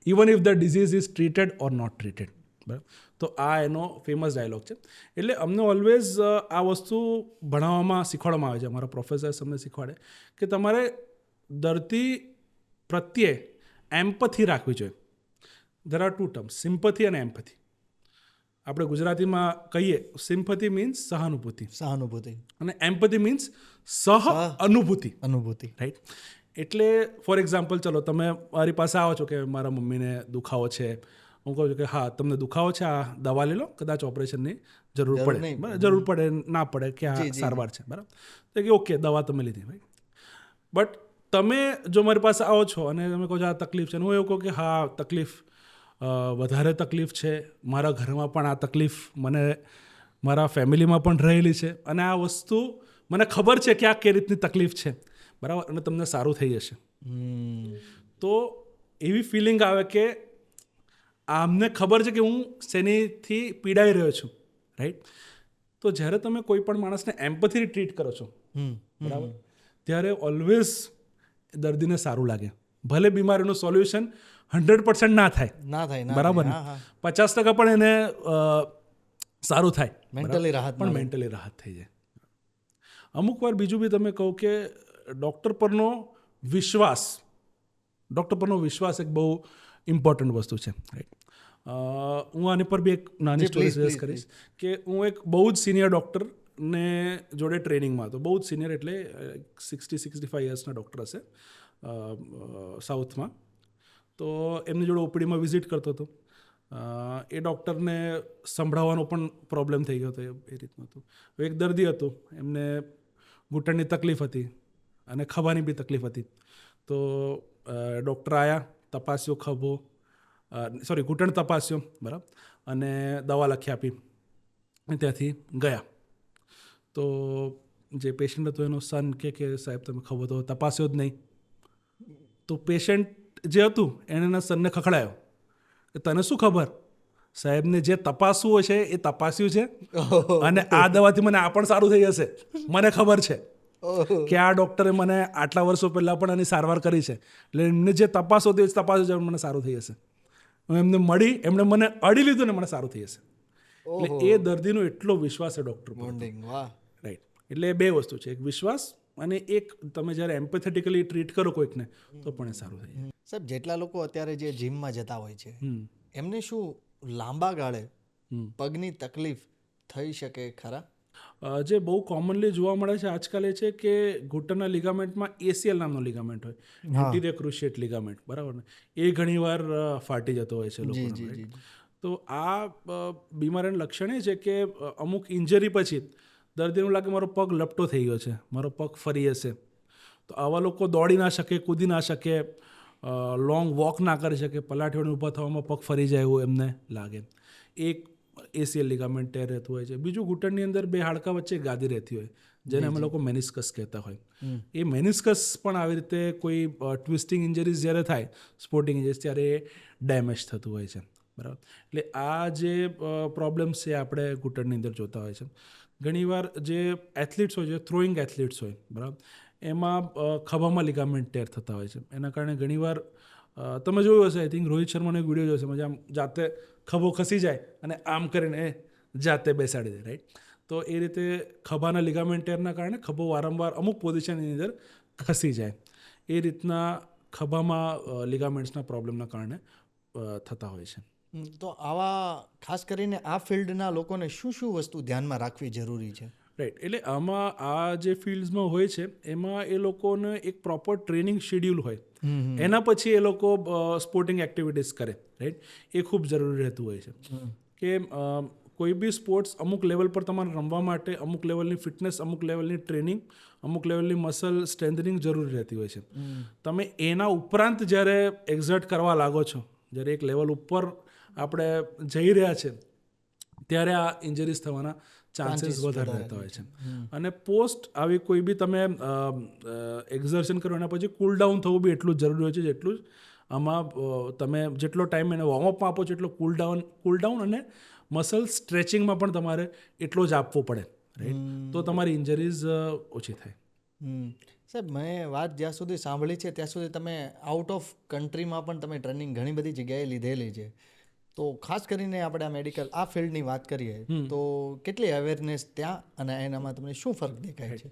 even if the disease is treated or not treated. બરાબર. તો આ એનો famous dialogue છે. એટલે અમને always આ વસ્તુ ભણાવવામાં શીખવાડવામાં આવે છે, અમારા પ્રોફેસર્સ અમને શીખવાડે કે તમારે દર્દી પ્રત્યે એમ્પથી રાખવી જોઈએ. ધેર આર 2 ટર્મ્સ, સિમ્પથી અને એમ્પથી. આપણે ગુજરાતીમાં કહીએ સિમ્પથી મીન્સ સહાનુભૂતિ, અને એમ્પથી મીન્સ અનુભૂતિ, રાઈટ. એટલે ફોર એક્ઝામ્પલ, ચલો તમે મારી પાસે આવો છો કે મારા મમ્મીને દુખાવો છે, હું કહું છું કે હા તમને દુખાવો છે, આ દવા લઈ લો, કદાચ ઓપરેશનની જરૂર પડે, બરાબર, જરૂર પડે ના પડે કે આ સારવાર છે, બરાબર. તો કે ઓકે દવા તમે લીધી ભાઈ, બટ તમે જો મારી પાસે આવો છો અને તમે કહો છો આ તકલીફ છે, હું એવું કહું કે હા તકલીફ વધારે તકલીફ છે, મારા ઘરમાં પણ આ તકલીફ મને મારા ફેમિલીમાં પણ રહેલી છે અને આ વસ્તુ મને ખબર છે કે આ કઈ રીતની તકલીફ છે, બરાબર, અને તમને સારું થઈ જશે. તો એવી ફિલિંગ આવે કે આમને ખબર છે કે હું શેનીથી પીડાઈ રહ્યો છું, રાઈટ. તો જ્યારે તમે કોઈ પણ માણસને એમ્પથીથી ટ્રીટ કરો છો, બરાબર, ત્યારે ઓલવેઝ દર્દીને સારું લાગે. ભલે બીમારીનું સોલ્યુશન 100% ના થાય, બરાબર ને, 50% પણ એને સારું થાય, મેન્ટલી રાહત, પણ મેન્ટલી રાહત થઈ જાય. અમુક વાર બીજું બી તમે કહો કે ડૉક્ટર પરનો વિશ્વાસ એક બહુ ઇમ્પોર્ટન્ટ વસ્તુ છે, રાઈટ. હું આની પર બી એક નાની સ્ટોરી શેર કરીશ કે હું એક બહુ જ સિનિયર ડૉક્ટરને જોડે ટ્રેનિંગમાં હતો. બહુ જ સિનિયર એટલે 60-65 યર્સના ડૉક્ટર હશે સાઉથમાં. તો એમની જોડે ઓપીડીમાં વિઝિટ કરતો હતો. એ ડૉક્ટરને સંભળાવવાનો પણ પ્રોબ્લેમ થઈ ગયો હતો, એ રીતનું હતું. એક દર્દી હતો, એમને ઘૂંટણની તકલીફ હતી અને ખભાની બી તકલીફ હતી. તો ડૉક્ટર આવ્યા, તપાસ્યો ખભો, ઘૂંટણ તપાસ્યો, બરાબર, અને દવા લખી આપી અને ત્યાંથી ગયા. તો જે પેશન્ટ હતો એનો સન કે સાહેબ તમે ખભો તો તપાસ્યો જ નહીં. તો પેશન્ટ જે હતું એને એના સનને ખખડાયો કે તને શું ખબર, સાહેબને જે તપાસવું છે એ તપાસ્યું છે અને આ દવાથી મને આ પણ સારું થઈ જશે, મને ખબર છે કે આ ડૉક્ટરે મને આટલા વર્ષો પહેલાં પણ એની સારવાર કરી છે, એટલે એમને જે તપાસો તે જ તપાસ્યું છે, મને સારું થઈ જશે. એમને એમણે મને અડી લીધું ને મને સારું થઈ જશે. એટલે એ દર્દીનો એટલો વિશ્વાસ છે ડૉક્ટર પર, રાઈટ. એટલે બે વસ્તુ છે, એક વિશ્વાસ અને એક તમે જ્યારે એમ્પેથેટિકલી ટ્રીટ કરો કોઈકને તો પણ એ સારું થઈ જાય. સાહેબ, જેટલા લોકો અત્યારે જે જીમમાં જતા હોય છે એમને શું લાંબા ગાળે પગની તકલીફ થઈ શકે ખરા? જે બહુ કોમનલી જોવા મળે છે આજકાલ એ છે કે ઘૂંટણના લિગામેન્ટમાં ACL નામનો લિગામેન્ટ હોય, એન્ટિરિયર ક્રુશિએટ લિગામેન્ટ, બરાબર ને, એ ઘણીવાર ફાટી જતો હોય છે લોકોનો. તો આ બીમારીનું લક્ષણ એ છે કે અમુક ઇન્જરી પછી દર્દીનું લાગે મારો પગ લપટો થઈ ગયો છે, મારો પગ ફરી જશે. તો આવા લોકો દોડી ના શકે, કૂદી ના શકે, લોંગ વોક ના કરી શકે, પલાઠીઓને ઊભા થવામાં પગ ફરી જાય એવું એમને લાગે. એક ACL લિગામેન્ટ ટેર રહેતું હોય છે. બીજું ઘૂંટણની અંદર બે હાડકા વચ્ચે ગાદી રહેતી હોય જેને અમે લોકો મેનિસ્કસ કહેતા હોય. એ મેનિસ્કસ પણ આવી રીતે કોઈ ટ્વિસ્ટિંગ ઇન્જરીઝ જ્યારે થાય, સ્પોર્ટિંગ ઇન્જરીઝ, ત્યારે એ ડેમેજ થતું હોય છે, બરાબર. એટલે આ જે પ્રોબ્લેમ્સ છે આપણે ઘૂંટણની અંદર જોતા હોય છે. ઘણીવાર જે એથ્લીટ્સ હોય છે, થ્રોઈંગ એથ્લીટ્સ હોય, બરાબર, એમાં ખભામાં લિગામેન્ટ ટેર થતા હોય છે. એના કારણે ઘણીવાર તમે જોયું હશે, આઈ થિંક રોહિત શર્માનો એક વિડીયો જોશે, મજા આમ જાતે ખભો ખસી જાય અને આમ કરીને એ જાતે બેસાડી દે, રાઈટ. તો એ રીતે ખભાના લિગામેન્ટ ટેરના કારણે ખભો વારંવાર અમુક પોઝિશનની અંદર ખસી જાય. એ રીતના ખભામાં લિગામેન્ટ્સના પ્રોબ્લેમના કારણે થતા હોય છે. તો આવા ખાસ કરીને આ ફિલ્ડના લોકોને શું શું વસ્તુ ધ્યાનમાં રાખવી જરૂરી છે? રાઈટ. એટલે આમાં આ જે ફિલ્ડ્સમાં હોય છે એમાં એ લોકોને એક પ્રોપર ટ્રેનિંગ શેડ્યુલ હોય, એના પછી એ લોકો સ્પોર્ટિંગ એક્ટિવિટીઝ કરે, રાઈટ. એ ખૂબ જરૂરી રહેતું હોય છે કે કોઈ બી સ્પોર્ટ્સ અમુક લેવલ પર તમારે રમવા માટે અમુક લેવલની ફિટનેસ, અમુક લેવલની ટ્રેનિંગ, અમુક લેવલની મસલ સ્ટ્રેન્થનિંગ જરૂરી રહેતી હોય છે. તમે એના ઉપરાંત જ્યારે એક્ઝર્ટ કરવા લાગો છો, જ્યારે એક લેવલ ઉપર આપણે જઈ રહ્યા છે, ત્યારે આ ઇન્જરીઝ થવાના ચાન્સીસ વધારે રહેતા હોય છે. અને પોસ્ટ આવી કોઈ બી તમે એક્ઝર્શન કરો એના પછી કૂલ ડાઉન થવું બી એટલું જ જરૂરી હોય છે જેટલું જ આમાં તમે જેટલો ટાઈમ એને વોર્મઅપમાં આપો છો એટલો કૂલ ડાઉન અને મસલ સ્ટ્રેચિંગમાં પણ તમારે એટલો જ આપવો પડે, રાઈટ. તો તમારી ઇન્જરીઝ ઓછી થાય. સાહેબ, મેં વાત જ્યાં સુધી સાંભળી છે ત્યાં સુધી તમે આઉટ ઓફ કન્ટ્રીમાં પણ તમે ટ્રેનિંગ ઘણી બધી જગ્યાએ લીધેલી છે. તો ખાસ કરીને આપણે આ મેડિકલ આ ફિલ્ડની વાત કરીએ તો કેટલી અવેરનેસ ત્યાં અને એનામાં તમને શું ફરક દેખાય છે?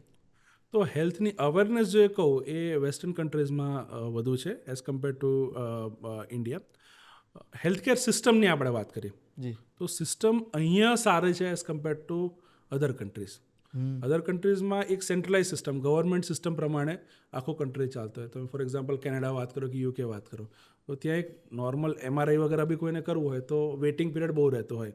તો હેલ્થની અવેરનેસ જો કહું એ વેસ્ટર્ન કન્ટ્રીઝમાં વધુ છે as compare to India. Healthcare સિસ્ટમની આપણે વાત કરીએ તો સિસ્ટમ અહીંયા સારી છે as compare to other countries. Other કન્ટ્રીઝમાં એક સેન્ટ્રલાઇઝ સિસ્ટમ, ગવર્મેન્ટ સિસ્ટમ પ્રમાણે આખો કન્ટ્રી ચાલતો હોય. તમે ફોર એક્ઝામ્પલ કેનેડા વાત કરો કે યુકે વાત કરો, તો ત્યાં એક નોર્મલ MRI વગેરે બી કોઈને કરવું હોય તો વેઇટિંગ પીરિયડ બહુ રહેતો હોય,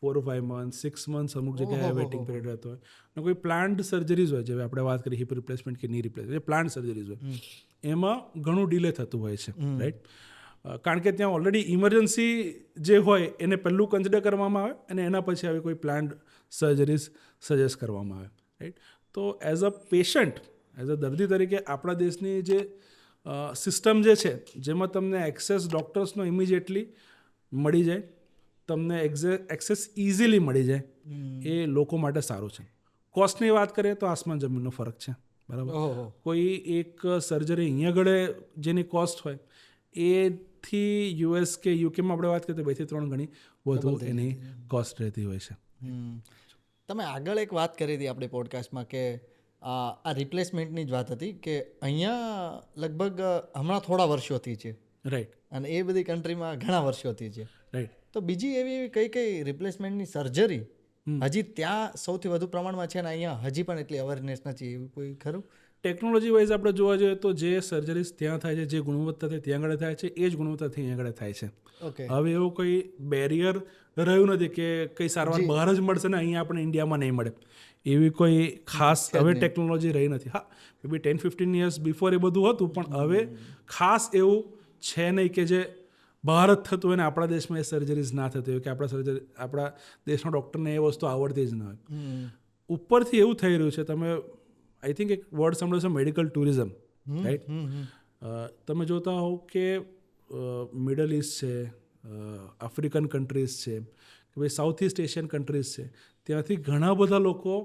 4 or 5 months, 6 months અમુક જગ્યાએ વેઇટિંગ પીરિયડ રહેતો હોય. અને કોઈ પ્લાન્ડ સર્જરીઝ હોય, જેવી આપણે વાત કરીએ હિપ રિપ્લેસમેન્ટ કે ની રિપ્લેસમેન્ટ, એ પ્લાન્ડ સર્જરીઝ હોય, એમાં ઘણું ડિલે થતું હોય છે, રાઈટ. કારણ કે ત્યાં ઓલરેડી ઇમરજન્સી જે હોય એને પહેલું કન્સિડર કરવામાં આવે અને એના પછી આવી કોઈ પ્લાન્ડ સર્જરીઝ સજેસ્ટ કરવામાં આવે, રાઈટ. તો as a patient, as a દર્દી તરીકે આપણા દેશની જે સિસ્ટમ જે છે, જેમાં તમને એક્સેસ ડૉક્ટર્સનો ઇમિડિયેટલી મળી જાય, તમને એક્સેસ ઇઝીલી મળી જાય, એ લોકો માટે સારું છે. કોસ્ટની વાત કરીએ તો આસમાન જમીનનો ફરક છે, બરાબર. કોઈ એક સર્જરી અહીંયા આગળ જેની કોસ્ટ હોય એથી US કે યુકેમાં આપણે વાત કરીએ તો 2 થી 3 ગણી વધુ એની કોસ્ટ રહેતી હોય છે. તમે આગળ એક વાત કરી હતી આપણી પોડકાસ્ટમાં કે આ રિપ્લેસમેન્ટની જ વાત હતી કે અહીંયા લગભગ હમણાં થોડા વર્ષોથી છે, રાઈટ, અને એ બધી કન્ટ્રીમાં ઘણા વર્ષોથી છે, રાઈટ. તો બીજી એવી કઈ રિપ્લેસમેન્ટની સર્જરી હજી ત્યાં સૌથી વધુ પ્રમાણમાં છે ને અહીંયા હજી પણ એટલી અવેરનેસ નથી, એવું કોઈ ખરું? ટેકનોલોજી વાઇઝ આપણે જોવા જઈએ તો જે સર્જરીઝ ત્યાં થાય છે, જે ગુણવત્તાથી ત્યાં આગળ થાય છે, એ જ ગુણવત્તાથી અહીંયા આગળ થાય છે. હવે એવું કોઈ બેરિયર રહ્યું નથી કે કઈ સારવાર બહાર જ મળશે ને અહીંયા આપણે ઇન્ડિયામાં નહીં મળે, એવી કોઈ ખાસ હવે ટેકનોલોજી રહી નથી. હા, મે બી 10-15 years બિફોર એ બધું હતું, પણ હવે ખાસ એવું છે નહીં કે જે બહાર જ થતું હોય ને આપણા દેશમાં એ સર્જરીઝ ના થતી હોય, કે આપણા દેશના ડૉક્ટરને એ વસ્તુ આવડતી જ ના હોય. ઉપરથી એવું થઈ રહ્યું છે, તમે આઈ થિંક એક વર્ડ સાંભળ્યો છે, મેડિકલ ટુરિઝમ, રાઈટ. તમે જોતા હોવ કે મિડલ ઇસ્ટ છે, આફ્રિકન કન્ટ્રીઝ છે, કે ભાઈ સાઉથ ઇસ્ટ એશિયન કન્ટ્રીઝ છે, ત્યાંથી ઘણા બધા લોકો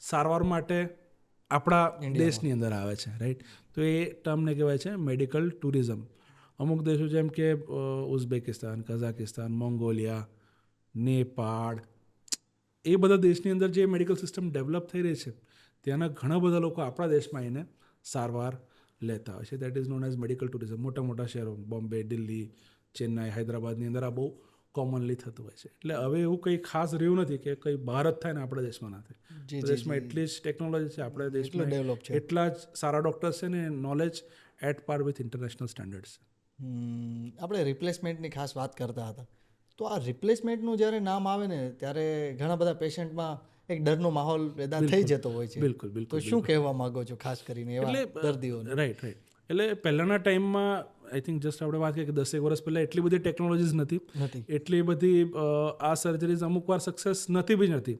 સારવાર માટે આપણા દેશની અંદર આવે છે, રાઈટ. તો એ ટર્મને કહેવાય છે મેડિકલ ટુરિઝમ. અમુક દેશો જેમ કે ઉઝબેકિસ્તાન, કઝાકિસ્તાન, મોંગોલિયા, નેપાળ, એ બધા દેશની અંદર જે મેડિકલ સિસ્ટમ ડેવલપ થઈ રહી છે, ત્યાંના ઘણા બધા લોકો આપણા દેશમાં આવીને સારવાર લેતા હોય છે. That is known as medical tourism. મોટા મોટા શહેરો બોમ્બે, દિલ્હી, ચેન્નાઈ, હૈદરાબાદની અંદર આ બહુ કોમનલી થતું હોય છે. એટલે હવે એવું કંઈ ખાસ રહ્યું નથી કે કંઈ બહાર જ થાય ને આપણા દેશમાં ના થાય. દેશમાં એટલી જ ટેકનોલોજી છે, આપણા દેશમાં એટલા જ સારા ડૉક્ટર્સ છે ને નોલેજ એટ પાર વિથ ઇન્ટરનેશનલ સ્ટેન્ડર્ડ્સ છે. આપણે રિપ્લેસમેન્ટની ખાસ વાત કરતા હતા, તો આ રિપ્લેસમેન્ટનું જ્યારે નામ આવે ને ત્યારે ઘણા બધા પેશન્ટમાં એક ડરનો માહોલ પેદા થઈ જતો હોય છે. બિલકુલ, બિલકુલ. તો શું કહેવા માંગો છો ખાસ કરીને એવા દર્દીઓને? રાઈટ. એટલે પહેલાંના ટાઈમમાં આઈ થિંક જસ્ટ આપણે વાત કરીએ કે 10 વર્ષ પહેલાં એટલી બધી ટેકનોલોજીસ નથી, એટલી બધી આ સર્જરીઝ અમુક વાર સક્સેસ નથી બી નથી,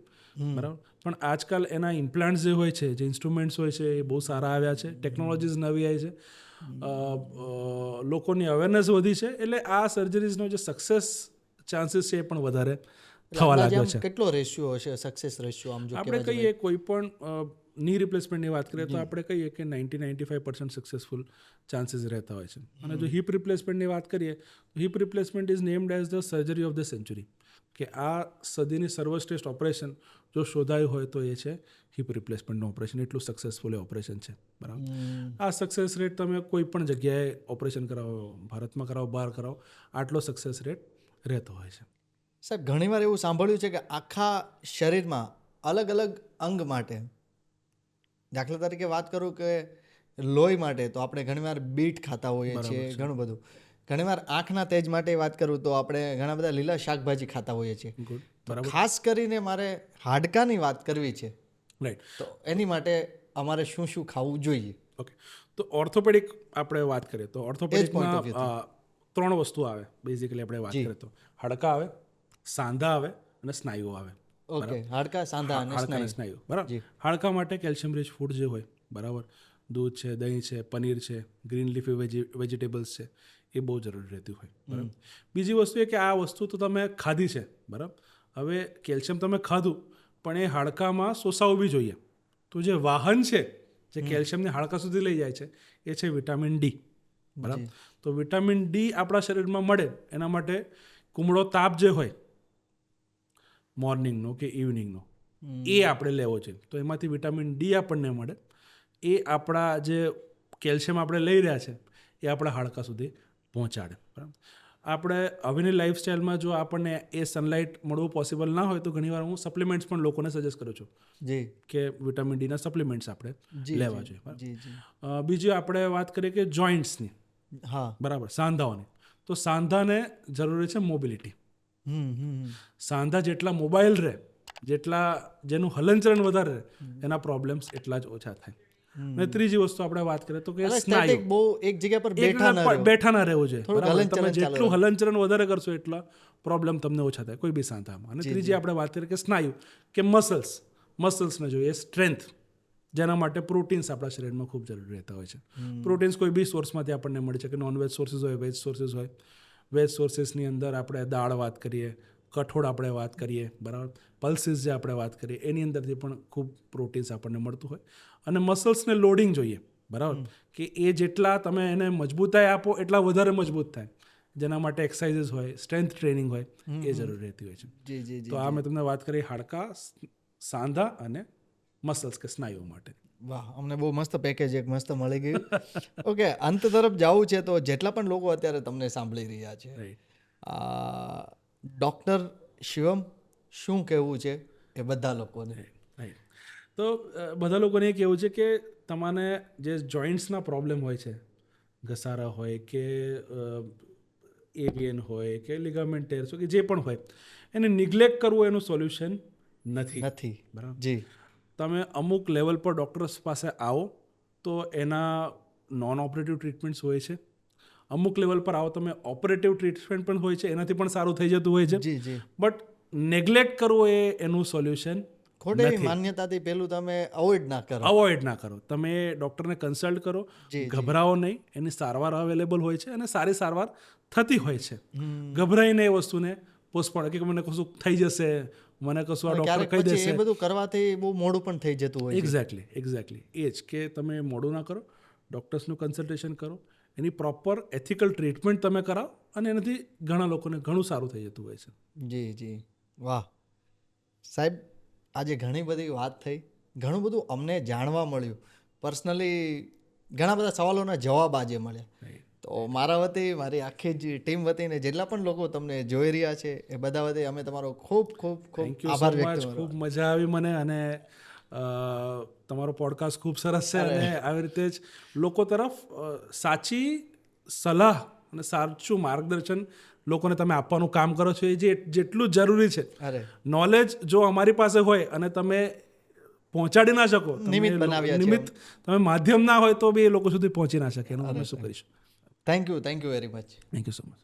બરાબર. પણ આજકાલ એના ઇમ્પ્લાન્ટ્સ જે હોય છે, જે ઇન્સ્ટ્રુમેન્ટ્સ હોય છે, એ બહુ સારા આવ્યા છે, ટેકનોલોજીસ નવી આવી છે, લોકોની અવેરનેસ વધી છે, એટલે આ સર્જરીઝનો જે સક્સેસ ચાન્સીસ છે એ પણ વધારે થવા લાગ્યો છે. કેટલો રેશિયો હશે સક્સેસ રેશિયો? આમ જો આપણે કહીએ કોઈ પણ ની રિપ્લેસમેન્ટની વાત કરીએ તો આપણે કહીએ કે 90-95% સક્સેસફુલ ચાન્સીસ રહેતા હોય છે. અને જો હિપ રિપ્લેસમેન્ટની વાત કરીએ તો hip replacement is named as the surgery of the century, કે આ સદીની સર્વશ્રેષ્ઠ ઓપરેશન જો શોધાયું હોય તો એ છે હિપ રિપ્લેસમેન્ટનું ઓપરેશન. એટલું સક્સેસફુલ એ ઓપરેશન છે, બરાબર. આ સક્સેસ રેટ તમે કોઈ પણ જગ્યાએ ઓપરેશન કરાવો, ભારતમાં કરાવો, બહાર કરાવો, આટલો સક્સેસ રેટ રહેતો હોય છે. સાહેબ, ઘણીવાર એવું સાંભળ્યું છે કે આખા શરીરમાં અલગ અલગ અંગ માટે, દાખલા તરીકે વાત કરું કે લોહી માટે તો આપણે ઘણીવાર બીટ ખાતા હોઈએ છીએ, ઘણું બધું. ઘણીવાર આંખના તેજ માટે વાત કરું તો આપણે ઘણા બધા લીલા શાકભાજી ખાતા હોઈએ છીએ. ખાસ કરીને મારે હાડકાની વાત કરવી છે, રાઈટ. તો એની માટે અમારે શું શું ખાવું જોઈએ? ઓકે, તો ઓર્થોપેડિક આપણે વાત કરીએ તો ઓર્થોપેડિકમાં 3 વસ્તુ આવે બેઝિકલી. આપણે વાત કરીએ તો હાડકા આવે, સાંધા આવે અને સ્નાયુઓ આવે. ઓકે, હાડકા, સાંધા અને સ્નાયુ, બરાબર. હાડકા માટે કેલ્શિયમ રિચ ફૂડ જે હોય, બરાબર, દૂધ છે, દહીં છે, પનીર છે, ગ્રીન લીફી વેજીટેબલ્સ છે, એ બહુ જરૂરી રહેતી હોય, બરાબર. બીજી વસ્તુ એ કે આ વસ્તુ તો તમે ખાધી છે, બરાબર. હવે કેલ્શિયમ તમે ખાધું પણ એ હાડકામાં શોષાવું બી જોઈએ. તો જે વાહન છે જે કેલ્શિયમને હાડકા સુધી લઈ જાય છે એ છે વિટામિન ડી, બરાબર. તો વિટામિન ડી આપણા શરીરમાં મળે એના માટે કુમળો તાપ જે હોય મોર્નિંગનો કે ઇવનિંગનો, એ આપણે લેવો છે. તો એમાંથી વિટામિન ડી આપણને મળે, એ આપણા જે કેલ્શિયમ આપણે લઈ રહ્યા છે એ આપણા હાડકા સુધી પહોંચાડે, બરાબર. આપણે હવેની લાઈફસ્ટાઈલમાં જો આપણને એ સનલાઇટ મળવું પોસિબલ ના હોય તો ઘણીવાર હું સપ્લિમેન્ટ્સ પણ લોકોને સજેસ્ટ કરું છું જી કે વિટામિન ડીના સપ્લિમેન્ટ્સ આપણે જી, લેવા જોઈએ બરાબર. જી જી બીજું આપણે વાત કરીએ કે જોઈન્ટ્સની હા બરાબર સાંધાઓની તો સાંધાને જરૂરી છે મોબિલિટી. સાંધા જેટલા મોબાઈલ રહે જેટલા જેનું હલનચલન વધારે રહે એના પ્રોબ્લેમ્સ એટલા જ ઓછા થાય. અને ત્રીજી વસ્તુ આપણે વાત કરીએ તો કે સ્નાયુ સ્ટેટિક બહુ એક જગ્યા પર બેઠા ન રહો. બેઠા ના રહેવું જોઈએ થોડુંક બરાબર. હલનચલન તમે ચાલુ જેટલું હલનચલન વધારે કરશો એટલા પ્રોબ્લેમ તમને ઓછા થાય કોઈ બી સાંધામાં. અને ત્રીજી આપણે વાત કરીએ કે સ્નાયુ કે મસલ્સને જોઈએ સ્ટ્રેન્થ જેના માટે પ્રોટીન્સ આપણા શરીરમાં ખૂબ જરૂરી રહેતા હોય છે. પ્રોટીન્સ કોઈ બી સોર્સમાંથી આપણને મળે છે કે નોનવેજ સોર્સિસ હોય વેજ સોર્સિસ હોય. વેજ સોર્સિસની અંદર આપણે દાળ વાત કરીએ કઠોળ આપણે વાત કરીએ બરાબર પલ્સીસ જે આપણે વાત કરીએ એની અંદરથી પણ ખૂબ પ્રોટીન્સ આપણને મળતું હોય. અને મસલ્સને લોડિંગ જોઈએ બરાબર કે એ જેટલા તમે એને મજબૂતાઈ આપો એટલા વધારે મજબૂત થાય. જેના માટે એક્સરસાઇઝીસ હોય સ્ટ્રેન્થ ટ્રેનિંગ હોય એ જરૂરી રહેતી હોય છે. જી જી જી તો આ મેં તમને વાત કરી હાડકાં સાંધા અને મસલ્સ કે સ્નાયુઓ માટે. વાહ અમને બહુ મસ્ત પેકેજ એક મસ્ત મળી ગયું. ઓકે અંત તરફ જવું છે તો જેટલા પણ લોકો અત્યારે તમને સાંભળી રહ્યા છે રાઈટ ડૉક્ટર શિવમ શું કહેવું છે એ બધા લોકોને? રાઈટ તો બધા લોકોને એ કહેવું છે કે તમારે જે જોઈન્ટ્સના પ્રોબ્લેમ હોય છે ઘસારા હોય કે એવિયન હોય કે લિગામેન્ટ ટેર્સ હોય કે જે પણ હોય એને નિગ્લેક્ટ કરવું એનું સોલ્યુશન નથી બરાબર. જી તમે અમુક લેવલ પર ડૉક્ટર્સ પાસે આવો તો એના નોન ઓપરેટિવ ટ્રીટમેન્ટ્સ હોય છે. અમુક લેવલ પર આવો તમે ઓપરેટિવ ટ્રીટમેન્ટ પણ હોય છે એનાથી પણ સારું થઈ જતું હોય છે. જી જી બટ નેગ્લેક્ટ કરવું એ એનું સોલ્યુશન ખોટી માન્યતાથી પેલું તમે અવોઇડ ના કરો. તમે ડૉક્ટરને કન્સલ્ટ કરો જી, ગભરાઓ નહીં. એની સારવાર અવેલેબલ હોય છે અને સારી સારવાર થતી હોય છે. ગભરાઈને એ વસ્તુને પોસ્ટપોન કે મને કશું થઈ જશે મને કશું આ ડૉક્ટર ક્યારેક કહી પછી દેશે. એ બધું કરવાથી બહુ મોડું પણ થઈ જતું હોય છે. એક્ઝેક્ટલી એ જ કે તમે મોડું ના કરો ડૉક્ટર્સનું કન્સલ્ટેશન કરો એની પ્રોપર એથિકલ ટ્રીટમેન્ટ તમે કરાવો અને એનાથી ઘણા લોકોને ઘણું સારું થઈ જતું હોય છે. જી જી વાહ સાહેબ આજે ઘણી બધી વાત થઈ ઘણું બધું અમને જાણવા મળ્યું. પર્સનલી ઘણા બધા સવાલોના જવાબ આજે મળ્યા. તો મારા વતી મારી આખી જ ટીમ વતીને જેટલા પણ લોકો તમને જોઈ રહ્યા છે એ બધા વતી અમે તમારો ખૂબ ખૂબ ખૂબ થેન્ક યુ સો આભાર મચ. વ્યક્ત ખૂબ મજા આવી મને અને તમારો પોડકાસ્ટ ખૂબ સરસ છે અને આવી રીતે જ લોકો તરફ સાચી સલાહ અને સાચું માર્ગદર્શન લોકોને તમે આપવાનું કામ કરો છો એ જે જેટલું જરૂરી છે. અરે નોલેજ જો અમારી પાસે હોય અને તમે પહોંચાડી ના શકો નિમિત્ત તમે માધ્યમ ના હોય તો બી એ લોકો સુધી પહોંચી ના શકે એનું અમે શું કરીશું. Thank you very much. Thank you so much.